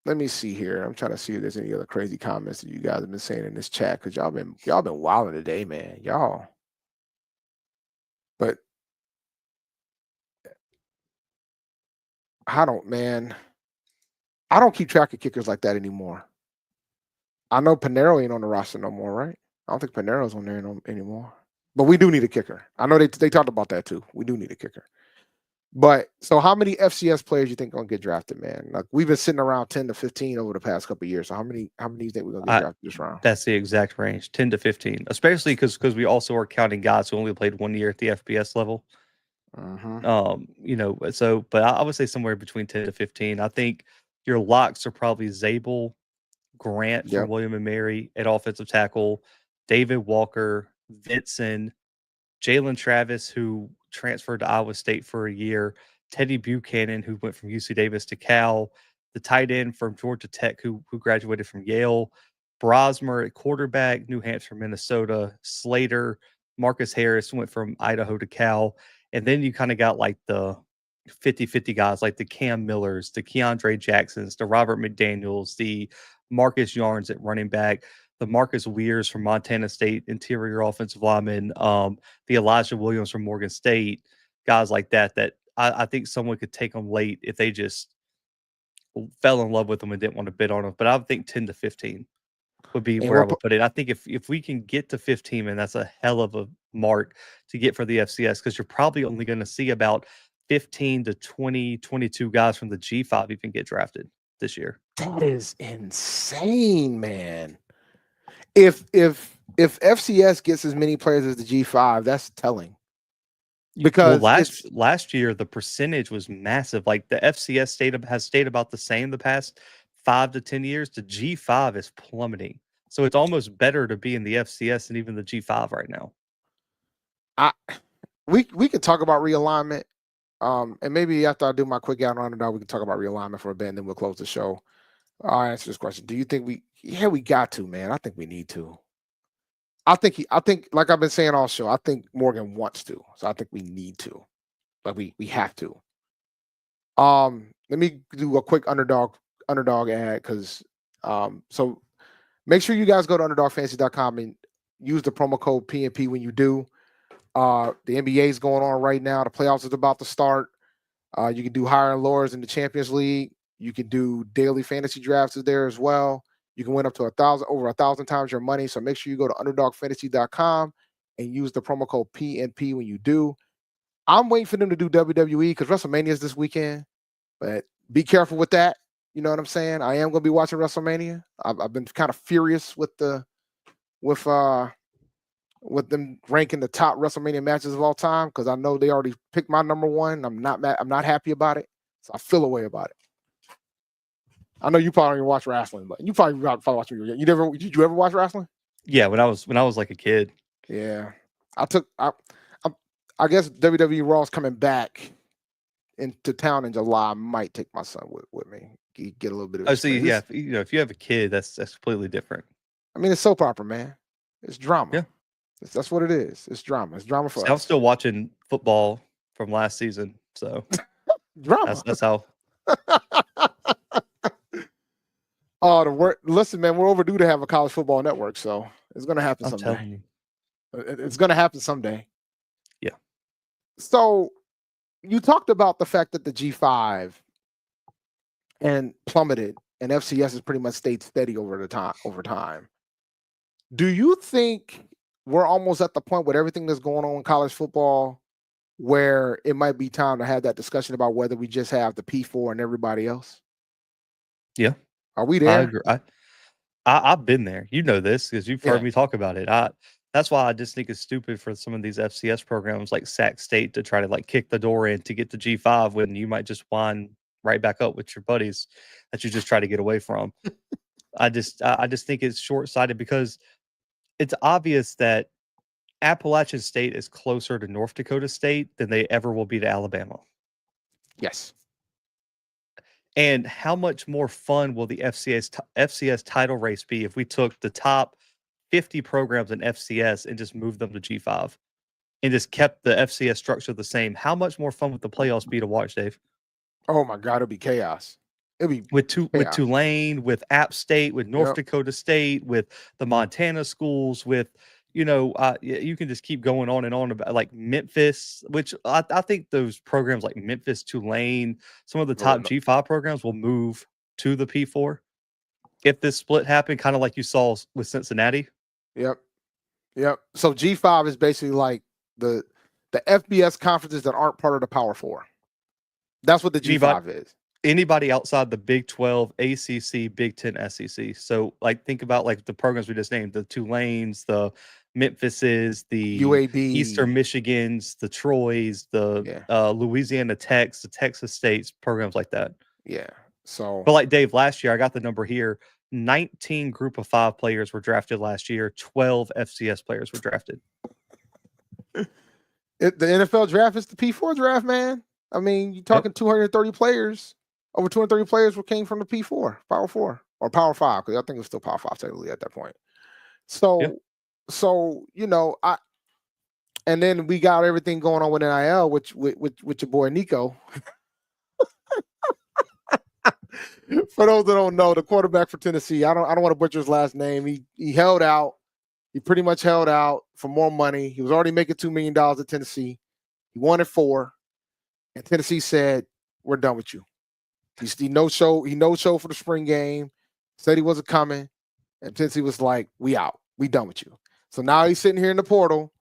Let me see here. I'm trying to see if there's any other crazy comments that you guys have been saying in this chat because y'all been wilding today, man. Y'all. But I don't, man. I don't keep track of kickers like that anymore. I know Panero ain't on the roster no more, right? I don't think Panero's on there anymore. But we do need a kicker. I know they talked about that too. We do need a kicker. But so how many FCS players you think gonna get drafted, man? Like we've been sitting around 10 to 15 over the past couple of years. So how many do you think we're gonna get drafted this round? That's the exact range, 10 to 15, especially because we also are counting guys who only played 1 year at the FBS level. But I would say somewhere between 10 to 15. I think your locks are probably Zabel, Grant from William and Mary at offensive tackle, David Walker, Vinson, Jalen Travis, who transferred to Iowa State for a year, Teddy Buchanan, who went from UC Davis to Cal, the tight end from Georgia Tech, who graduated from Yale, Brosmer at quarterback, New Hampshire, Minnesota, Slater, Marcus Harris went from Idaho to Cal. And then you kind of got like the 50-50 guys like the Cam Millers, the Keandre Jacksons, the Robert McDaniels, the Marcus Yarns at running back, the Marcus Weirs from Montana State, interior offensive lineman, the Elijah Williams from Morgan State, guys like that I think someone could take them late if they just fell in love with them and didn't want to bid on them. But I would think 10 to 15 would be where I would put it. I think if we can get to 15, and that's a hell of a mark to get for the FCS, because you're probably only going to see about 15 to 20, 22 guys from the G5 even get drafted this year. That is insane, man. If FCS gets as many players as the G5, that's telling. Because last year the percentage was massive. Like the FCS has stayed about the same the past 5 to 10 years. The G5 is plummeting. So it's almost better to be in the FCS than even the G5 right now. We could talk about realignment. And maybe after I do my quick out on underdog, we can talk about realignment for a bit, and then we'll close the show. I'll answer this question. Do you think we got to, man? I think we need to. I think like I've been saying all show, I think Morgan wants to. So I think we need to. Like we have to. Let me do a quick underdog ad because so make sure you guys go to underdogfantasy.com and use the promo code PNP when you do. The NBA is going on right now. The playoffs is about to start. You can do higher and lowers in the Champions League. You can do daily fantasy drafts there as well. You can win up to over 1,000 times your money. So make sure you go to underdogfantasy.com and use the promo code PNP when you do. I'm waiting for them to do WWE because WrestleMania is this weekend, but be careful with that. You know what I'm saying? I am going to be watching WrestleMania. I've been kind of furious with them ranking the top WrestleMania matches of all time because I know they already picked my number one. I'm not happy about it, so I feel a way about it. I know you probably don't watch wrestling, but you probably watch it. Did you ever watch wrestling? Yeah, when I was like a kid. Yeah, I guess WWE Raw's coming back into town in July. I might take my son with me. Get a little bit of. Oh, see, yeah, if you have a kid, that's completely different. I mean, it's soap opera, man. It's drama. Yeah, that's what it is. It's drama. It's drama for us. I'm still watching football from last season, so drama. That's how. Listen, man, we're overdue to have a college football network, so it's going to happen someday. It's going to happen someday. Yeah. So you talked about the fact that the G5 and plummeted, and FCS has pretty much stayed steady over time. Do you think we're almost at the point with everything that's going on in college football where it might be time to have that discussion about whether we just have the P4 and everybody else? Yeah. Are we there? I agree. I've been there. You know this because you've heard me talk about it. That's why I just think it's stupid for some of these FCS programs like Sac State to try to like kick the door in to get the G5 when you might just wind right back up with your buddies that you just try to get away from. I just think it's short-sighted because it's obvious that Appalachian State is closer to North Dakota State than they ever will be to Alabama. Yes. And how much more fun will the FCS title race be if we took the top 50 programs in FCS and just moved them to G5 and just kept the FCS structure the same? How much more fun would the playoffs be to watch, Dave? Oh my God, it'll be chaos. It'll be with Tulane, with App State, with North Dakota State, with the Montana schools, with you can just keep going on and on about like Memphis, which I think those programs like Memphis, Tulane, some of the top G5 programs will move to the P4 if this split happened, kind of like you saw with Cincinnati. Yep. So G5 is basically like the FBS conferences that aren't part of the Power Four. That's what the G5 is. Anybody outside the Big 12, ACC, Big 10, SEC. So, like, think about like the programs we just named: the Tulanes, the Memphises, the UAB, Eastern Michigans, the Troys, the Louisiana Techs, the Texas States, programs like that. Yeah. So, but like Dave, last year I got the number here: 19 Group of 5 players were drafted last year. 12 FCS players were drafted. The NFL draft is the P4 draft, man. I mean, you're talking 230 players. Over 230 players came from the P4, Power 4, or Power 5, because I think it was still Power 5 technically at that point. So, and then we got everything going on with NIL, with your boy Nico. For those that don't know, the quarterback for Tennessee, I don't want to butcher his last name. He held out. He pretty much held out for more money. He was already making $2 million at Tennessee. He wanted $4 million, and Tennessee said, "We're done with you." He no show for the spring game. Said he wasn't coming, and Tennessee was like, "We out. We done with you." So now he's sitting here in the portal,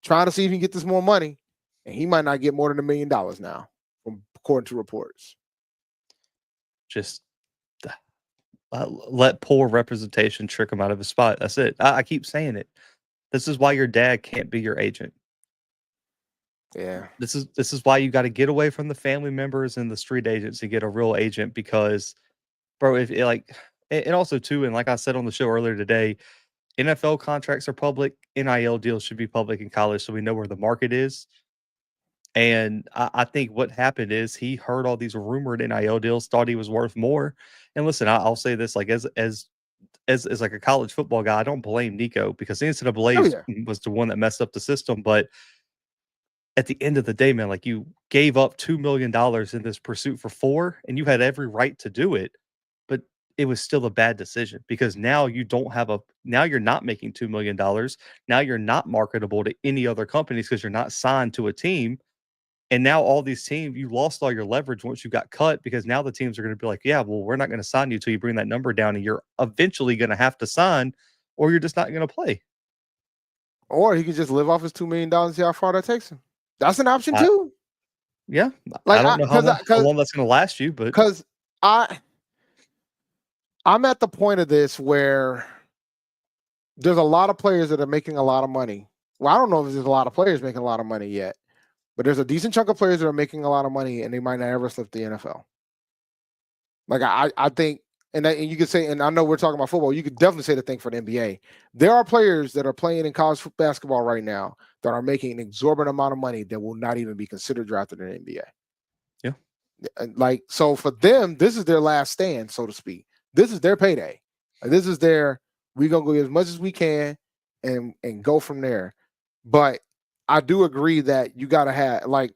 trying to see if he can get this more money, and he might not get more than $1 million now, according to reports. Just let poor representation trick him out of his spot. That's it. I keep saying it. This is why your dad can't be your agent. Yeah. This is why you got to get away from the family members and the street agents and get a real agent, because, bro, if it, like, and also too, and like I said on the show earlier today, NFL contracts are public. NIL deals should be public in college, so we know where the market is. And I think what happened is he heard all these rumored NIL deals, thought he was worth more. And listen, I'll say this, like as like a college football guy, I don't blame Nico, because the NCAA was the one that messed up the system. But at the end of the day, man, like, you gave up $2 million in this pursuit for $4 million, and you had every right to do it, but it was still a bad decision, because now you don't have now you're not making $2 million. Now you're not marketable to any other companies because you're not signed to a team. And now all these teams, you lost all your leverage once you got cut, because now the teams are going to be like, yeah, well, we're not going to sign you till you bring that number down, and you're eventually going to have to sign, or you're just not going to play. Or he could just live off his $2 million and see how far that takes him. That's an option too. Yeah. Like, I don't know how long that's going to last you, but because I'm at the point of this where there's a lot of players that are making a lot of money. Well, I don't know if there's a lot of players making a lot of money yet, but there's a decent chunk of players that are making a lot of money, and they might not ever slip the NFL. Like, I think, and you could say, and I know we're talking about football, you could definitely say the thing for the NBA. There are players that are playing in college basketball right now that are making an exorbitant amount of money that will not even be considered drafted in the NBA. Yeah. Like, so for them, this is their last stand, so to speak. This is their payday. Like, this is we're going to go as much as we can and go from there. But I do agree that you got to have, like,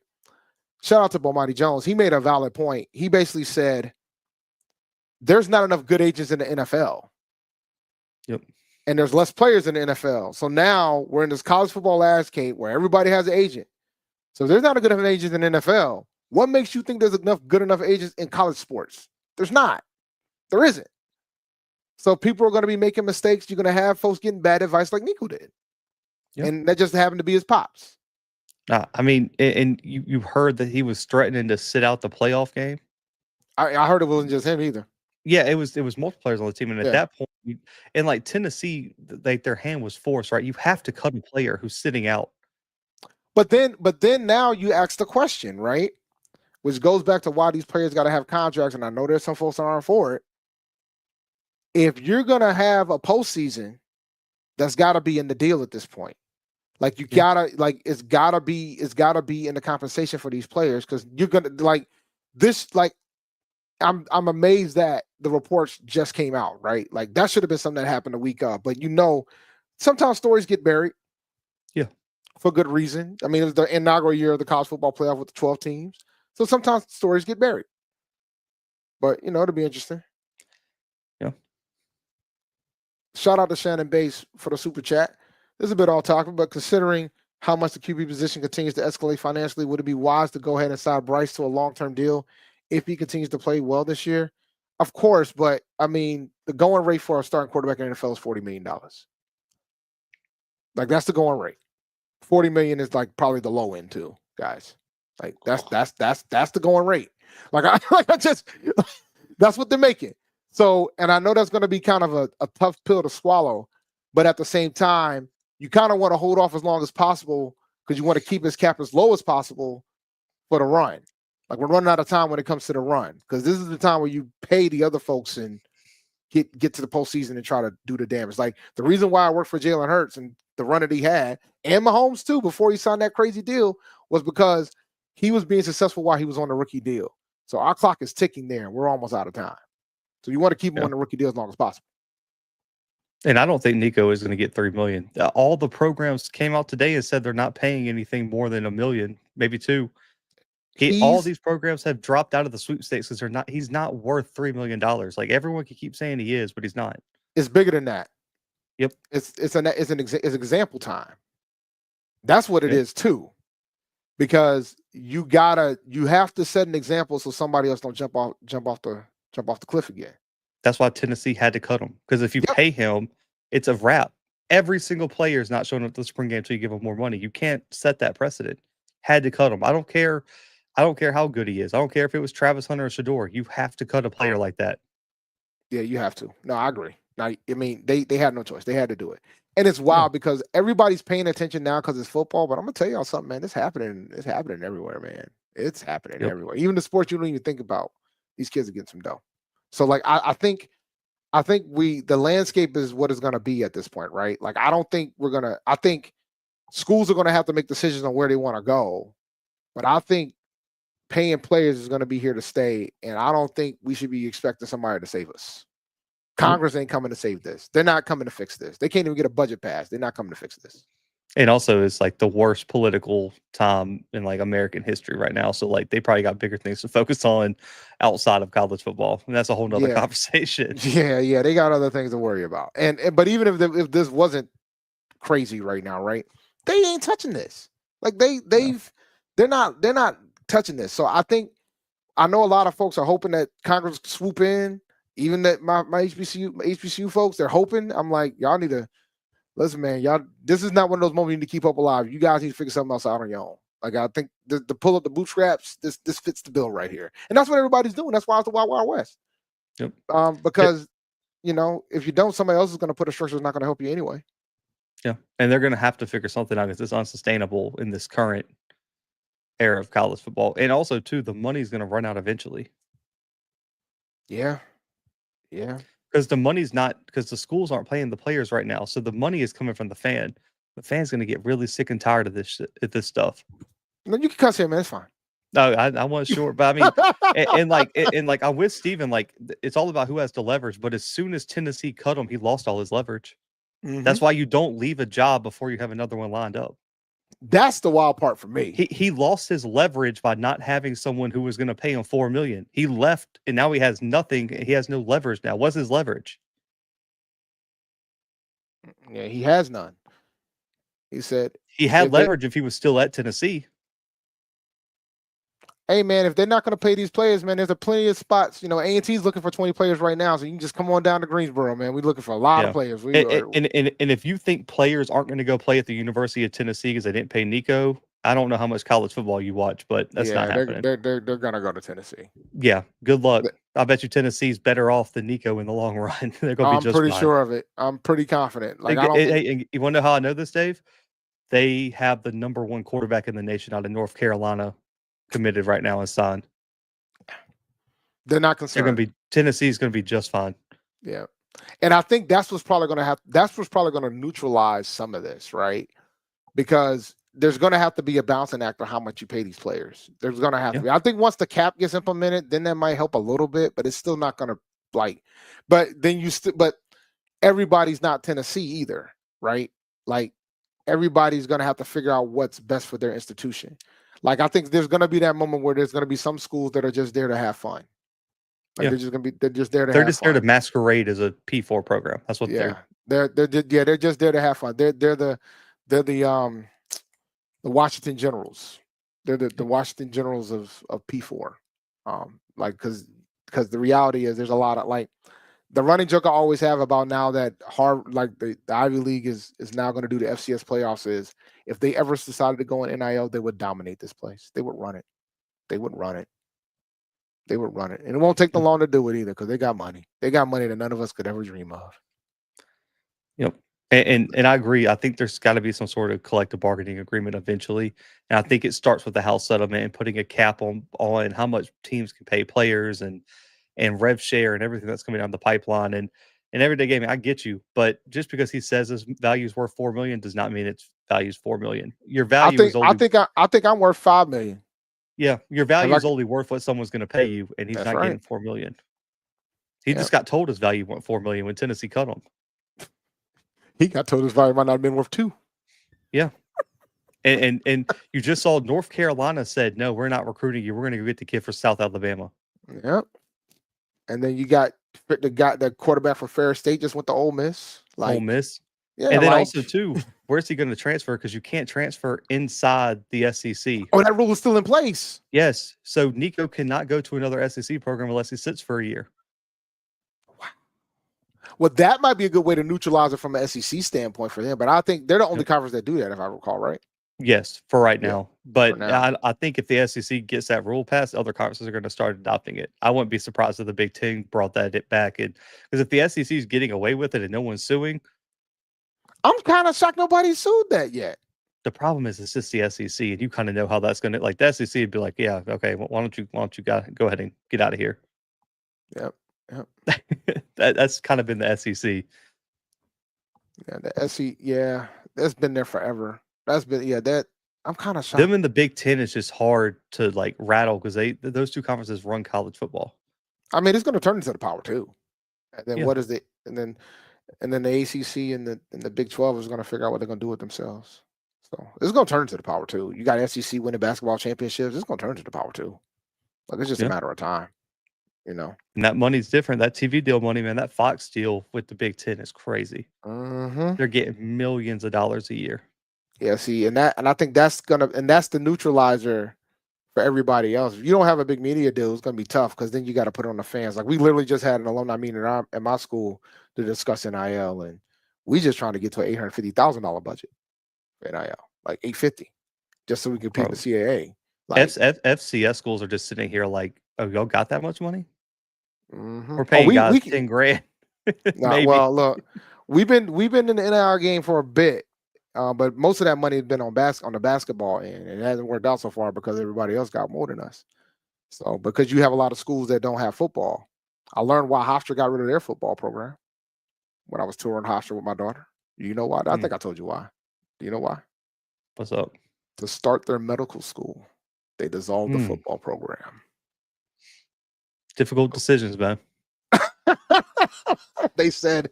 shout out to Bomani Jones. He made a valid point. He basically said, there's not enough good agents in the NFL. Yep. And there's less players in the NFL. So now we're in this college football landscape where everybody has an agent. So if there's not a good enough agent in the NFL, what makes you think there's good enough agents in college sports? There's not. There isn't. So people are going to be making mistakes. You're going to have folks getting bad advice like Nico did. Yep. And that just happened to be his pops. I mean, and you heard that he was threatening to sit out the playoff game. I heard it wasn't just him either. Yeah, it was multiple players on the team, and at that point, and like Tennessee, like, their hand was forced, right? You have to cut a player who's sitting out. But then now you ask the question, right? Which goes back to why these players got to have contracts, and I know there's some folks that aren't for it. If you're gonna have a postseason, that's got to be in the deal at this point. Like, you gotta, like, it's gotta be in the compensation for these players, because you're gonna, like, this, like, I'm amazed that the reports just came out, right? Like, that should have been something that happened a week up. But sometimes stories get buried. Yeah. For good reason. I mean, it was the inaugural year of the college football playoff with the 12 teams. So sometimes stories get buried. But, it'll be interesting. Yeah. Shout out to Shannon Bass for the super chat. this is a bit off topic, but considering how much the QB position continues to escalate financially, would it be wise to go ahead and sign Bryce to a long-term deal if he continues to play well this year? Of course, but I mean, the going rate for a starting quarterback in the NFL is $40 million. Like, that's the going rate. 40 million is like probably the low end too, guys. Like that's the going rate. That's what they're making. So, and I know that's going to be kind of a tough pill to swallow, but at the same time, you kind of want to hold off as long as possible because you want to keep his cap as low as possible for the run. Like, we're running out of time when it comes to the run because this is the time where you pay the other folks and get to the postseason and try to do the damage. Like, the reason why I worked for Jalen Hurts and the run that he had, and Mahomes too, before he signed that crazy deal, was because he was being successful while he was on the rookie deal. So our clock is ticking there, and we're almost out of time. So you want to keep him on the rookie deal as long as possible. And I don't think Nico is going to get $3 million. All the programs came out today and said they're not paying anything more than $1 million, maybe $2 million. All these programs have dropped out of the sweepstakes because he's not worth $3 million. Like, everyone can keep saying he is, but he's not. It's bigger than that. Yep. It's example time. That's what it is too. Because you have to set an example so somebody else don't jump off the cliff again. That's why Tennessee had to cut him. Because if you pay him, it's a wrap. Every single player is not showing up to the spring game until you give him more money. You can't set that precedent. Had to cut him. I don't care how good he is. I don't care if it was Travis Hunter or Shador. You have to cut a player like that. Yeah, you have to. No, I agree. Now, I mean, they had no choice. They had to do it. And it's wild because everybody's paying attention now because it's football. But I'm gonna tell y'all something, man. It's happening. It's happening everywhere, man. It's happening everywhere. Even the sports you don't even think about. These kids are getting some dough. So, like, I think the landscape is what it's gonna be at this point, right? Like, I think schools are gonna have to make decisions on where they want to go. But I think paying players is gonna be here to stay, and I don't think we should be expecting somebody to save us. Congress ain't coming to save this. They're not coming to fix this. They can't even get a budget passed. They're not coming to fix this. And also, it's like the worst political time in like American history right now. So like they probably got bigger things to focus on outside of college football, and that's a whole nother conversation. Yeah, they got other things to worry about. But even if this wasn't crazy right now, right? They ain't touching this. Like they're not touching this. So I know a lot of folks are hoping that Congress swoop in. Even that my HBCU folks, they're hoping. I'm like, y'all need to listen, man. Y'all, this is not one of those moments you need to keep up alive. You guys need to figure something else out on your own. Like, I think to pull up the bootstraps, this fits the bill right here, and that's what everybody's doing. That's why it's the Wild Wild West. Yep. Because if you don't, somebody else is going to put a structure that's not going to help you anyway. Yeah, and they're going to have to figure something out because it's unsustainable in this current era of college football, and also too, the money's going to run out eventually. Yeah. Because the schools aren't paying the players right now. So the money is coming from the fan. The fan's going to get really sick and tired of this stuff. No, you can cuss here, man. It's fine. No, I wasn't sure, but I mean, and I'm with Steven. Like, it's all about who has the leverage. But as soon as Tennessee cut him, he lost all his leverage. Mm-hmm. That's why you don't leave a job before you have another one lined up. That's the wild part for me. He lost his leverage by not having someone who was going to pay him $4 million. He left, and now he has nothing. He has no leverage now. What's his leverage? Yeah, he has none. He said he had leverage if he was still at Tennessee. Hey, man, if they're not going to pay these players, man, there's plenty of spots. A&T's looking for 20 players right now, so you can just come on down to Greensboro, man. We're looking for a lot of players. And if you think players aren't going to go play at the University of Tennessee because they didn't pay Nico, I don't know how much college football you watch, but that's not happening. They're going to go to Tennessee. Yeah, good luck. I bet you Tennessee's better off than Nico in the long run. They're going to be just fine. I'm pretty sure of it. I'm pretty confident. Like, hey, you want to know how I know this, Dave? They have the number one quarterback in the nation out of North Carolina committed right now and signed. They're not concerned. Tennessee's going to be just fine. Yeah. And I think that's what's probably going to neutralize some of this, right? Because there's going to have to be a balancing act on how much you pay these players. There's going to have to be. I think once the cap gets implemented, then that might help a little bit, but it's still not going to but everybody's not Tennessee either, right? Like, everybody's going to have to figure out what's best for their institution. Like, I think there's going to be that moment where there's going to be some schools that are just there to have fun. Like, they're just there to have fun. There to masquerade as a P4 program. That's what They're just there to have fun. They're the Washington Generals. They're the Washington Generals of P4. Like because the reality is there's a lot of like the running joke I always have about now that the Ivy League is now going to do the FCS playoffs is if they ever decided to go in NIL, they would dominate this place. They would run it. They would run it. They would run it. And it won't take them long to do it either because they got money. They got money that none of us could ever dream of. Yep. And I agree. I think there's got to be some sort of collective bargaining agreement eventually. And I think it starts with the House settlement and putting a cap on how much teams can pay players and rev share and everything that's coming down the pipeline. And everyday gaming, I get you. But just because he says his value is worth $4 million does not mean its value is $4 million. Your value is only I think I'm worth $5 million. Yeah, your value is only worth what someone's going to pay you, and he's not right. getting $4 million. He just got told his value went $4 million when Tennessee cut him. He got told his value might not have been worth $2 million. Yeah, and you just saw North Carolina said, no, we're not recruiting you. We're going to go get the kid for South Alabama. Yep. And then you got the quarterback for Ferris State just went to Ole Miss. Ole Miss. Yeah, and then also too, where's he going to transfer? Because you can't transfer inside the SEC. Oh, that rule is still in place. Yes. So Nico cannot go to another SEC program unless he sits for a year. Wow. Well, that might be a good way to neutralize it from an SEC standpoint for them. But I think they're the only conference that do that, if I recall, right? Yes, for right now. But I think if the SEC gets that rule passed, other conferences are going to start adopting it. I wouldn't be surprised if the Big Ten brought that back. Because if the SEC is getting away with it and no one's suing, I'm kind of shocked nobody sued that yet. The problem is it's just the SEC, and you kind of know how that's going to. Like the SEC would be like, yeah, okay, well, why don't you go ahead and get out of here? Yep. That's kind of been the SEC. Yeah, the SEC. Yeah, that's been there forever. That's been that. I'm kind of shocked. Them in the Big Ten is just hard to like rattle because those two conferences run college football. I mean, it's going to turn into the Power 2. And then what is it? And then the ACC and the Big 12 is going to figure out what they're going to do with themselves. So it's going to turn into the Power 2. You got SEC winning basketball championships. It's going to turn into the Power 2. Like it's just a matter of time, you know. And that money's different. That TV deal money, man. That Fox deal with the Big Ten is crazy. Mm-hmm. They're getting millions of dollars a year. Yeah, see, and I think that's the neutralizer for everybody else. If you don't have a big media deal, it's gonna be tough because then you got to put it on the fans. Like we literally just had an alumni meeting at my school to discuss NIL, and we just trying to get to an $850,000 budget for NIL, like $850, just so we can compete in the CAA. Like, FCS schools are just sitting here like, oh, y'all got that much money? Mm-hmm. We're paying guys $10,000. Nah, well, look, we've been in the NIL game for a bit. But most of that money has been on the basketball end, and it hasn't worked out so far because everybody else got more than us. So because you have a lot of schools that don't have football, I learned why Hofstra got rid of their football program when I was touring Hofstra with my daughter. You know why? I think I told you why. Do you know why? What's up? To start their medical school, they dissolved the football program. Difficult decisions, man. They said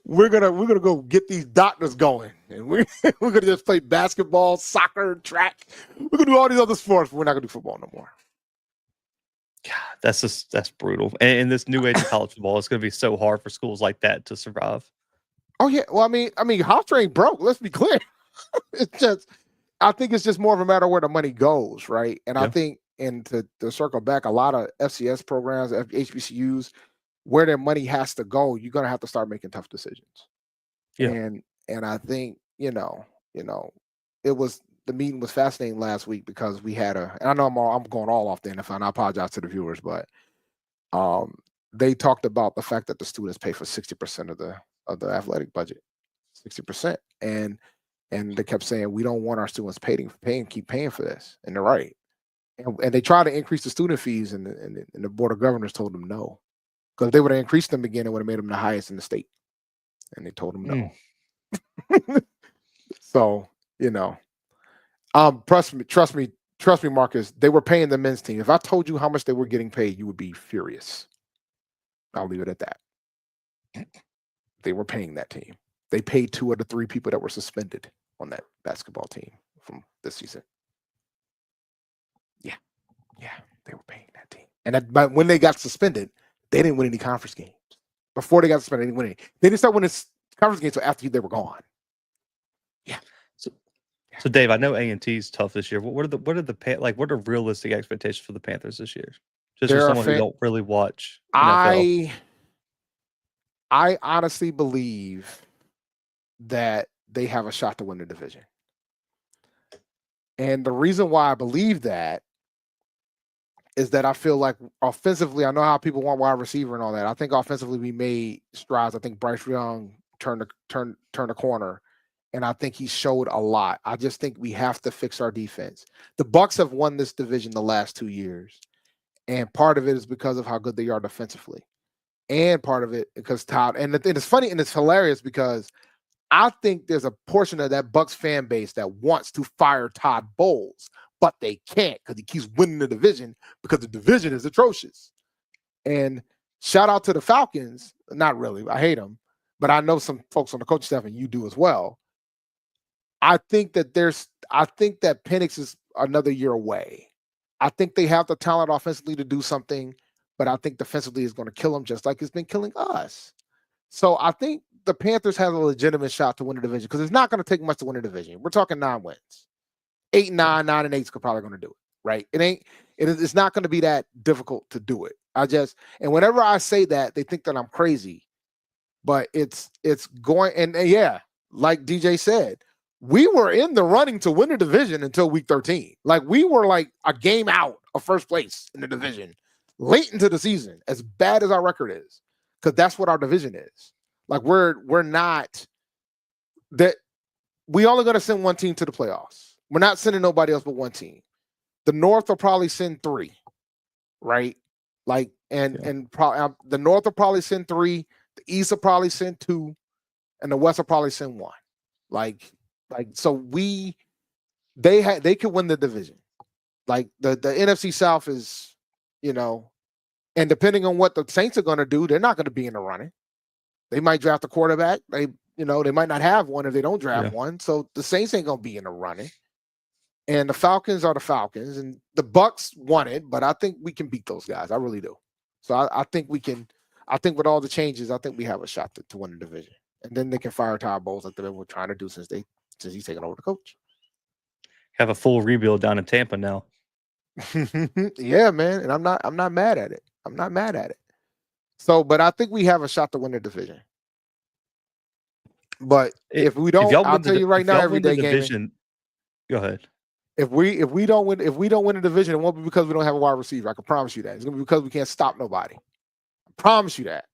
we're gonna go get these doctors going, and we're gonna just play basketball, soccer, track. We're gonna do all these other sports, but we're not gonna do football no more. God, that's brutal. And this new age of college football, it's gonna be so hard for schools like that to survive. Oh yeah, well I mean, Hofstra ain't broke. Let's be clear. I think it's just more of a matter of where the money goes, right? And I think, and to circle back, a lot of FCS programs, HBCUs, where their money has to go, you're gonna have to start making tough decisions. Yeah. And I think, you know, the meeting was fascinating last week because we had and I know I'm going all off the NFL, and I apologize to the viewers, but they talked about the fact that the students pay for 60% of the athletic budget, 60%, and they kept saying we don't want our students keep paying for this, and they're right. And they tried to increase the student fees, and the board of governors told them no. Because if they would have increased them again, it would have made them the highest in the state. And they told them no. So, you know, trust me, Marcus, they were paying the men's team. If I told you how much they were getting paid, you would be furious. I'll leave it at that. They were paying that team. They paid 2 of the 3 people that were suspended on that basketball team from this season. Yeah, they were paying that team. And but when they got suspended, they didn't win any conference games. Before they got suspended, they didn't win any. They didn't start winning conference games until after they were gone. Yeah. So Dave, I know A&T is tough this year. What are realistic expectations for the Panthers this year? Just for someone who don't really watch NFL. I honestly believe that they have a shot to win the division. And the reason why I believe that is that I feel like offensively, I know how people want wide receiver and all that. I think offensively we made strides. I think Bryce Young turned the corner, and I think he showed a lot. I just think we have to fix our defense. The Bucs have won this division the last 2 years, and part of it is because of how good they are defensively, and part of it because Todd. And it's funny and it's hilarious because I think there's a portion of that Bucs fan base that wants to fire Todd Bowles, but they can't because he keeps winning the division because the division is atrocious. And shout out to the Falcons. Not really. I hate them. But I know some folks on the coaching staff, and you do as well. I think that Penix is another year away. I think they have the talent offensively to do something, but I think defensively is going to kill them just like it's been killing us. So I think the Panthers have a legitimate shot to win the division because it's not going to take much to win the division. We're talking 9 wins. 8-9, 9-8 is probably going to do it, right? It's not going to be that difficult to do it. And whenever I say that, they think that I'm crazy, but it's going, and yeah, like DJ said, we were in the running to win the division until week 13. Like we were like a game out of first place in the division late into the season, as bad as our record is, because that's what our division is. Like we're not that we only going to send one team to the playoffs. We're not sending nobody else but one team. The North will probably send 3, right? Like the North will probably send 3, the East will probably send 2, and the West will probably send 1. So they could win the division. Like the NFC South is, and depending on what the Saints are going to do, they're not going to be in the running. They might draft a quarterback. They might not have one if they don't draft one. So the Saints ain't going to be in the running. And the Falcons are the Falcons, and the Bucs won it, but I think we can beat those guys. I really do. So I think we can. I think with all the changes, I think we have a shot to win the division, and then they can fire Todd Bowles like they've been trying to do since he's taken over the coach. Have a full rebuild down in Tampa now. Yeah, man, and I'm not mad at it. I'm not mad at it. So, but I think we have a shot to win the division. But if we don't, I'll tell you right now, everyday gaming. Go ahead. If we don't win the division, it won't be because we don't have a wide receiver. I can promise you that. It's gonna be because we can't stop nobody. I promise you that.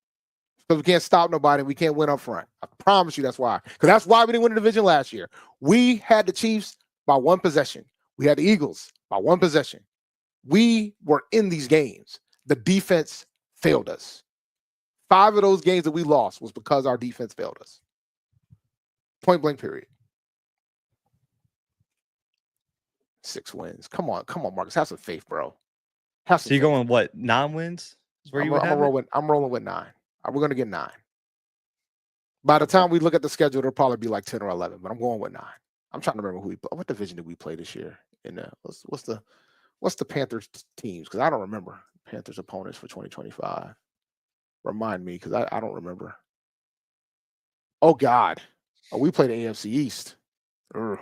Because we can't stop nobody, we can't win up front. I promise you that's why. Because that's why we didn't win the division last year. We had the Chiefs by 1 possession. We had the Eagles by 1 possession. We were in these games. The defense failed us. 5 of those games that we lost was because our defense failed us. Point blank period. 6 wins. Come on, Marcus. Have some faith, bro. So you're going what? 9 wins? Is where I'm rolling with 9. We're gonna get 9. By the time we look at the schedule, it'll probably be like 10 or 11. But I'm going with 9. I'm trying to remember what division did we play this year? In what's the Panthers teams? Because I don't remember Panthers opponents for 2025. Remind me, because I don't remember. Oh God, we played the AFC East. I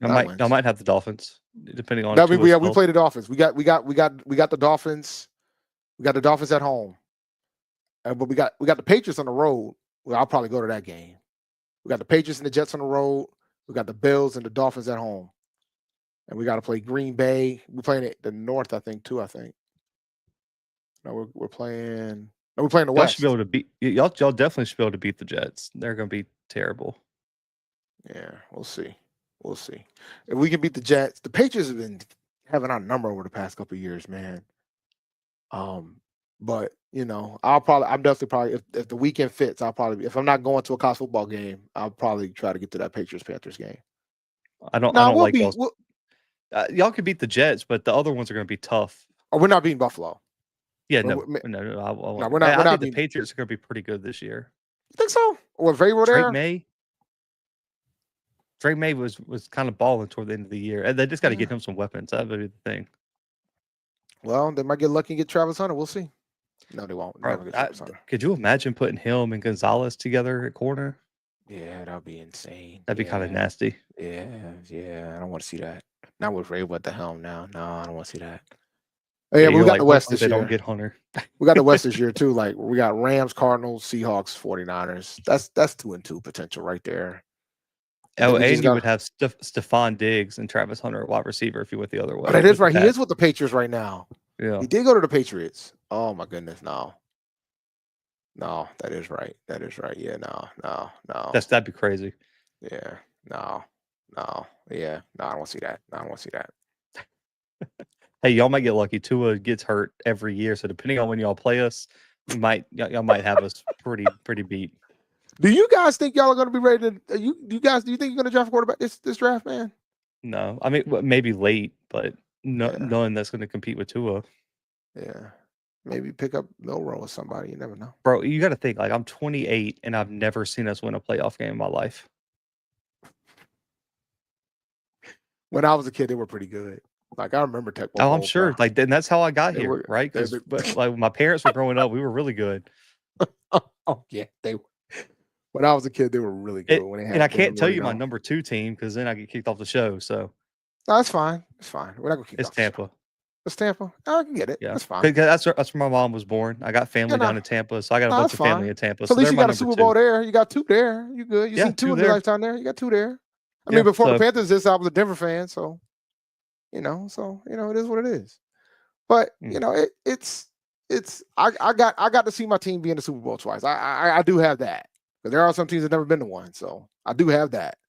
might have the Dolphins, depending on. We played the Dolphins. We got the Dolphins. We got the Dolphins at home, but we got the Patriots on the road. Well, I'll probably go to that game. We got the Patriots and the Jets on the road. We got the Bills and the Dolphins at home, and we got to play Green Bay. We're playing the North, I think, too. I think. No, we're playing. No, we're playing the West. Should be able to beat y'all. Y'all definitely should be able to beat the Jets. They're going to be terrible. Yeah, we'll see. We'll see. If we can beat the Jets, the Patriots have been having our number over the past couple of years, man. But I'm definitely if the weekend fits, if I'm not going to a college football game, I'll probably try to get to that Patriots-Panthers game. I don't like those. Y'all can beat the Jets, but the other ones are going to be tough. Oh, we're not beating Buffalo. Yeah, no, we're not. I think the Patriots are going to be pretty good this year. You think so? Or Drake May was kind of balling toward the end of the year, and they just got to get him some weapons. That would be the thing. Well, they might get lucky and get Travis Hunter. We'll see. No, they won't. Bro, Never get Travis Hunter. could you imagine putting him and Gonzalez together at corner? Yeah, that'd be insane. That'd be kind of nasty. Yeah. I don't want to see that. Not with Ray at the helm now. No, I don't want to see that. Oh, yeah, but we got the West this year. They don't get Hunter. We got the West this year too. Like we got Rams, Cardinals, Seahawks, 49ers. That's 2-2 potential right there. And you would have Stephon Diggs and Travis Hunter at wide receiver if you went the other way. Oh, that is right. He is with the Patriots right now. Yeah. He did go to the Patriots. Oh my goodness, no. No, that is right. That is right. Yeah, no. That'd be crazy. Yeah, no. Yeah, no, I don't want to see that. I don't want to see that. Hey, y'all might get lucky. Tua gets hurt every year, so depending on when y'all play us, y'all might have us pretty beat. Do you guys think y'all are going to be ready to? Do you think you're going to draft a quarterback this draft, man? No, I mean maybe late, but none that's going to compete with Tua. Yeah, maybe pick up Milroe or somebody. You never know, bro. You got to think. Like I'm 28 and I've never seen us win a playoff game in my life. When I was a kid, they were pretty good. Like I remember Tech. Oh, I'm sure. Like then that's how I got here, right? Because like my parents were growing up, we were really good. Oh yeah, they were. When I was a kid, they were really good. And I can't tell you my number 2 team because then I get kicked off the show. So no, that's fine. It's fine. We're not gonna kick. It's Tampa. It's Tampa. I can get it. Yeah, that's fine. That's where my mom was born. I got family down in Tampa, so I got a bunch of family in Tampa. So at least you got a Super Bowl there. You got 2 there. You good? You seen 2 in your lifetime there. You got 2 there. I mean, before the Panthers, I was a Denver fan, so it is what it is. But it's I got to see my team be in the Super Bowl twice. I do have that. Because there are some teams that never been to one, so I do have that.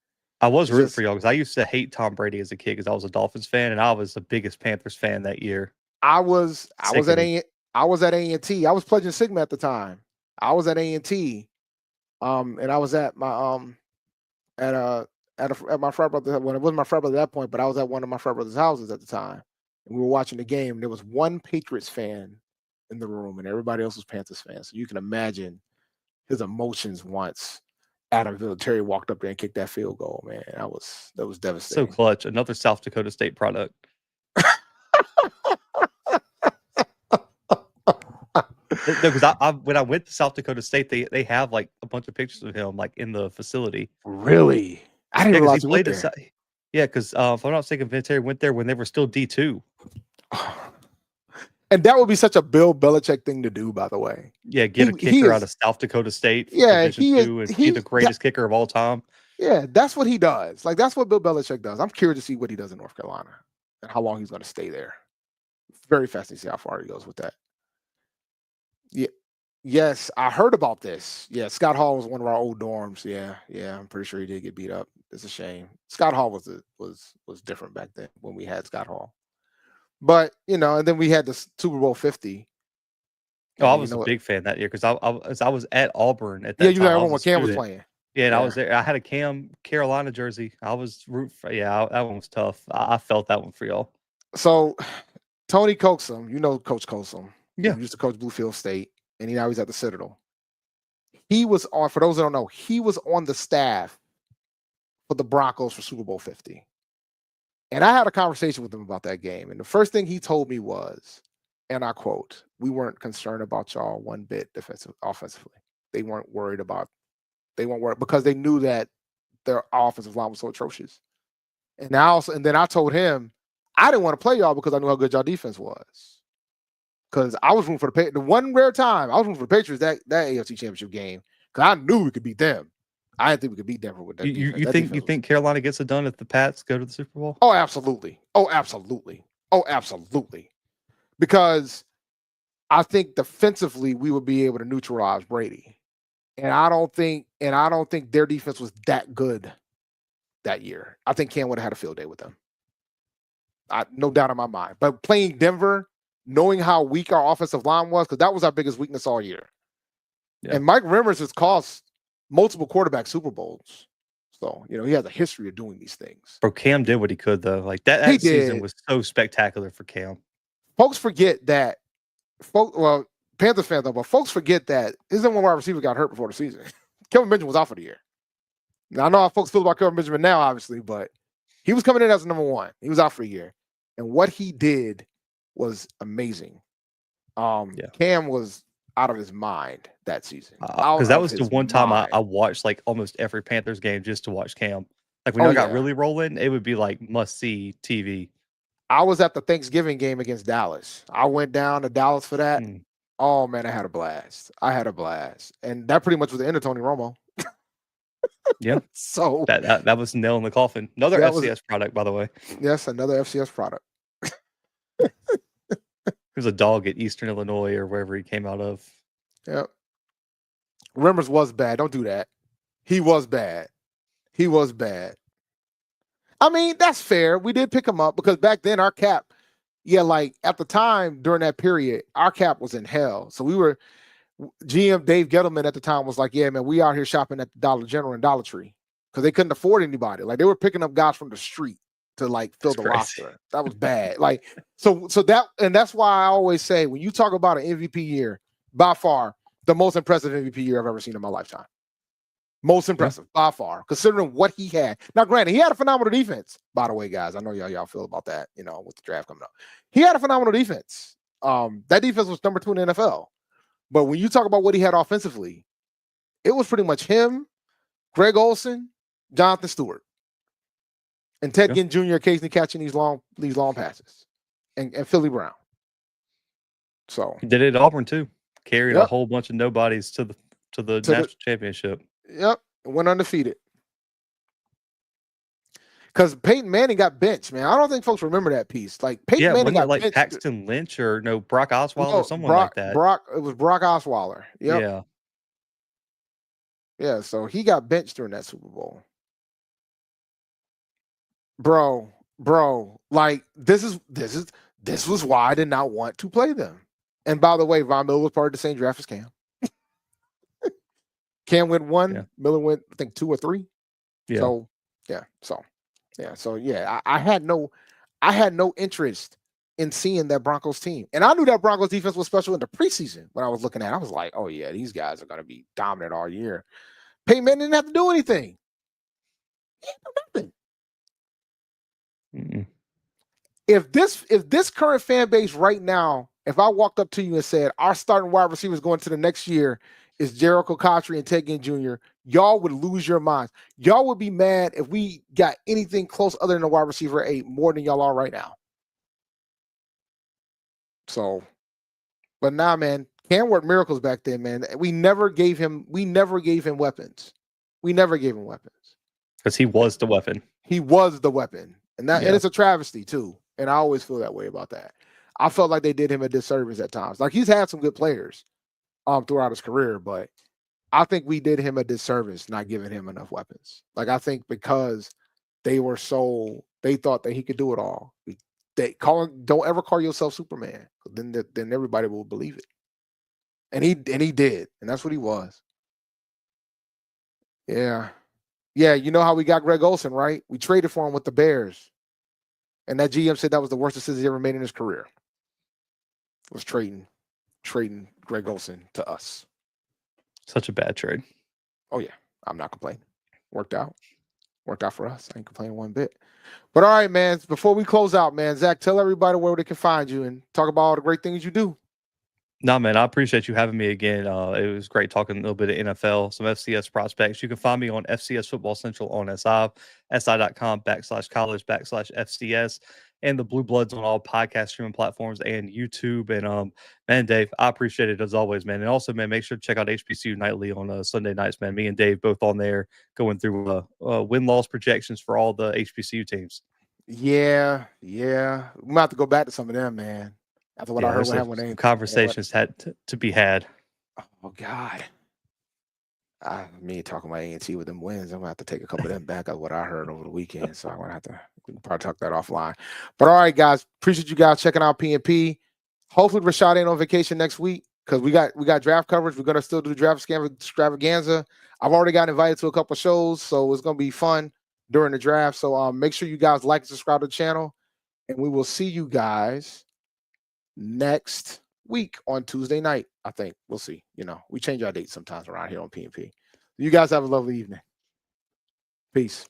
I was rooting for y'all because I used to hate Tom Brady as a kid because I was a Dolphins fan and I was the biggest Panthers fan that year. I was at A&T. I was pledging Sigma at the time. I was at A&T, and I was at my at my frat brother. When it wasn't my frat brother at that point, but I was at one of my frat brother's houses at the time, and we were watching the game. And there was one Patriots fan in the room, and everybody else was Panthers fans. So you can imagine his emotions once Adam Vinatieri walked up there and kicked that field goal, man. That was devastating. So clutch. Another South Dakota State product. Because when I went to South Dakota State, they have like a bunch of pictures of him like in the facility. Really? I didn't realize he went there. Yeah, because if I'm not mistaken, Vinatieri went there when they were still D2. And that would be such a Bill Belichick thing to do, by the way. Yeah, get a kicker out of South Dakota State. Yeah, he's the greatest kicker of all time. Yeah, that's what he does. Like that's what Bill Belichick does. I'm curious to see what he does in North Carolina and how long he's going to stay there. Very fascinating to see how far he goes with that. Yeah, yes, I heard about this. Yeah, Scott Hall was one of our old dorms. Yeah, I'm pretty sure he did get beat up. It's a shame. Scott Hall was different back then when we had Scott Hall. But and then we had the Super Bowl 50. Oh, I was a big fan that year because I was at Auburn at that time. Yeah, you got everyone when Cam was playing. Yeah, and I was there. I had a Cam Carolina jersey. I was rooting for. Yeah, that one was tough. I felt that one for y'all. So, Tony Coxum, Coach Coxum. Yeah, he used to coach Bluefield State, and now he's at the Citadel. He was on. For those that don't know, he was on the staff for the Broncos for Super Bowl 50. And I had a conversation with him about that game. And the first thing he told me was, and I quote, "We weren't concerned about y'all one bit offensively. They weren't worried because they knew that their offensive line was so atrocious." And then I told him, I didn't want to play y'all because I knew how good y'all defense was. Because I was rooting for the one rare time I was rooting for the Patriots that AFC Championship game because I knew we could beat them. I didn't think we could beat Denver with that. You think Carolina gets it done if the Pats go to the Super Bowl? Oh, absolutely. Because I think defensively we would be able to neutralize Brady, and I don't think their defense was that good that year. I think Cam would have had a field day with them. No doubt in my mind. But playing Denver, knowing how weak our offensive line was, because that was our biggest weakness all year. Yeah. And Mike Remmers has cost multiple quarterback Super Bowls. So, he has a history of doing these things. Bro, Cam did what he could, though. Like, that season was so spectacular for Cam. Folks forget that, Panthers fans, though, but folks forget that his number one wide receiver got hurt before the season. Kelvin Benjamin was out for the year. Now, I know how folks feel about Kelvin Benjamin now, obviously, but he was coming in as number one. He was out for a year. And what he did was amazing. Cam was out of his mind that season. Because that was the one time I watched like almost every Panthers game just to watch Cam. Like when I got really rolling, it would be like must see TV. I was at the Thanksgiving game against Dallas. I went down to Dallas for that. Oh man, I had a blast. And that pretty much was the end of Tony Romo. Yeah. So that was nail in the coffin. Another FCS product, by the way. Yes, another FCS product. He was a dog at Eastern Illinois or wherever he came out of. Yep. Remmers was bad. Don't do that. He was bad. I mean, that's fair. We did pick him up because back then our cap, like at the time during that period, our cap was in hell. So we were, GM Dave Gettleman at the time was like, yeah, man, we out here shopping at the Dollar General and Dollar Tree because they couldn't afford anybody. Like they were picking up guys from the street to like fill the roster. That was bad. Like, so that's why I always say when you talk about an MVP year, by far the most impressive MVP year I've ever seen in my lifetime. Most impressive by far, considering what he had. Now, granted, he had a phenomenal defense, by the way, guys. I know y'all feel about that, with the draft coming up. He had a phenomenal defense. That defense was number 2 in the NFL. But when you talk about what he had offensively, it was pretty much him, Greg Olsen, Jonathan Stewart, and Ted Ginn Jr. occasionally catching these long passes, and Philly Brown. So he did it at Auburn too. Carried a whole bunch of nobodies to the national championship. Yep, went undefeated. Because Peyton Manning got benched, man. I don't think folks remember that piece. Like Peyton Manning got like benched. Paxton Lynch or Brock Osweiler or someone like that. It was Brock Osweiler. Yep. Yeah. So he got benched during that Super Bowl. Bro. Like this was why I did not want to play them. And by the way, Von Miller was part of the same draft as Cam. Cam went 1, Miller went, I think 2 or 3. Yeah. So I had no interest in seeing that Broncos team. And I knew that Broncos defense was special in the preseason when I was looking at it. I was like, oh yeah, these guys are gonna be dominant all year. Peyton Manning didn't have to do anything. He didn't do nothing. If this current fan base right now, if I walked up to you and said our starting wide receivers going to the next year is Jericho Cotchery and Ted Ginn Jr., y'all would lose your minds. Y'all would be mad if we got anything close other than a wide receiver 8 more than y'all are right now. So, but nah, man, Cam worked miracles back then, man. We never gave him weapons. Because he was the weapon. He was the weapon. And it's a travesty too. And I always feel that way about that. I felt like they did him a disservice at times. Like he's had some good players throughout his career, but I think we did him a disservice not giving him enough weapons. Like I think because they thought that he could do it all. Don't ever call yourself Superman. Then everybody will believe it. And he did, and that's what he was. Yeah. Yeah, you know how we got Greg Olsen, right? We traded for him with the Bears. And that GM said that was the worst decision he ever made in his career. Was trading Greg Olsen to us. Such a bad trade. Oh yeah, I'm not complaining. Worked out for us. I ain't complaining one bit. But all right, man. Before we close out, man, Zach, tell everybody where they can find you and talk about all the great things you do. No, man, I appreciate you having me again. It was great talking a little bit of NFL, some FCS prospects. You can find me on FCS Football Central on si.com/college/FCS, and the Bluebloods on all podcast streaming platforms and YouTube. And man, Dave, I appreciate it as always, man. And also, man, make sure to check out HBCU Nightly on Sunday nights, man. Me and Dave both on there going through win-loss projections for all the HBCU teams. Yeah. We might have to go back to some of them, man. After what I heard, when conversations had to be had. Oh God, me talking about A&T with them wins, I'm gonna have to take a couple of them back of what I heard over the weekend. So I'm gonna have to probably talk that offline. But all right, guys, appreciate you guys checking out P&P. Hopefully, Rashad ain't on vacation next week because we got draft coverage. We're gonna still do the draft extravaganza. I've already got invited to a couple of shows, so it's gonna be fun during the draft. So make sure you guys like and subscribe to the channel, and we will see you guys next week on Tuesday night. I think we'll see. We change our dates sometimes around here on P&P. You guys have a lovely evening. Peace.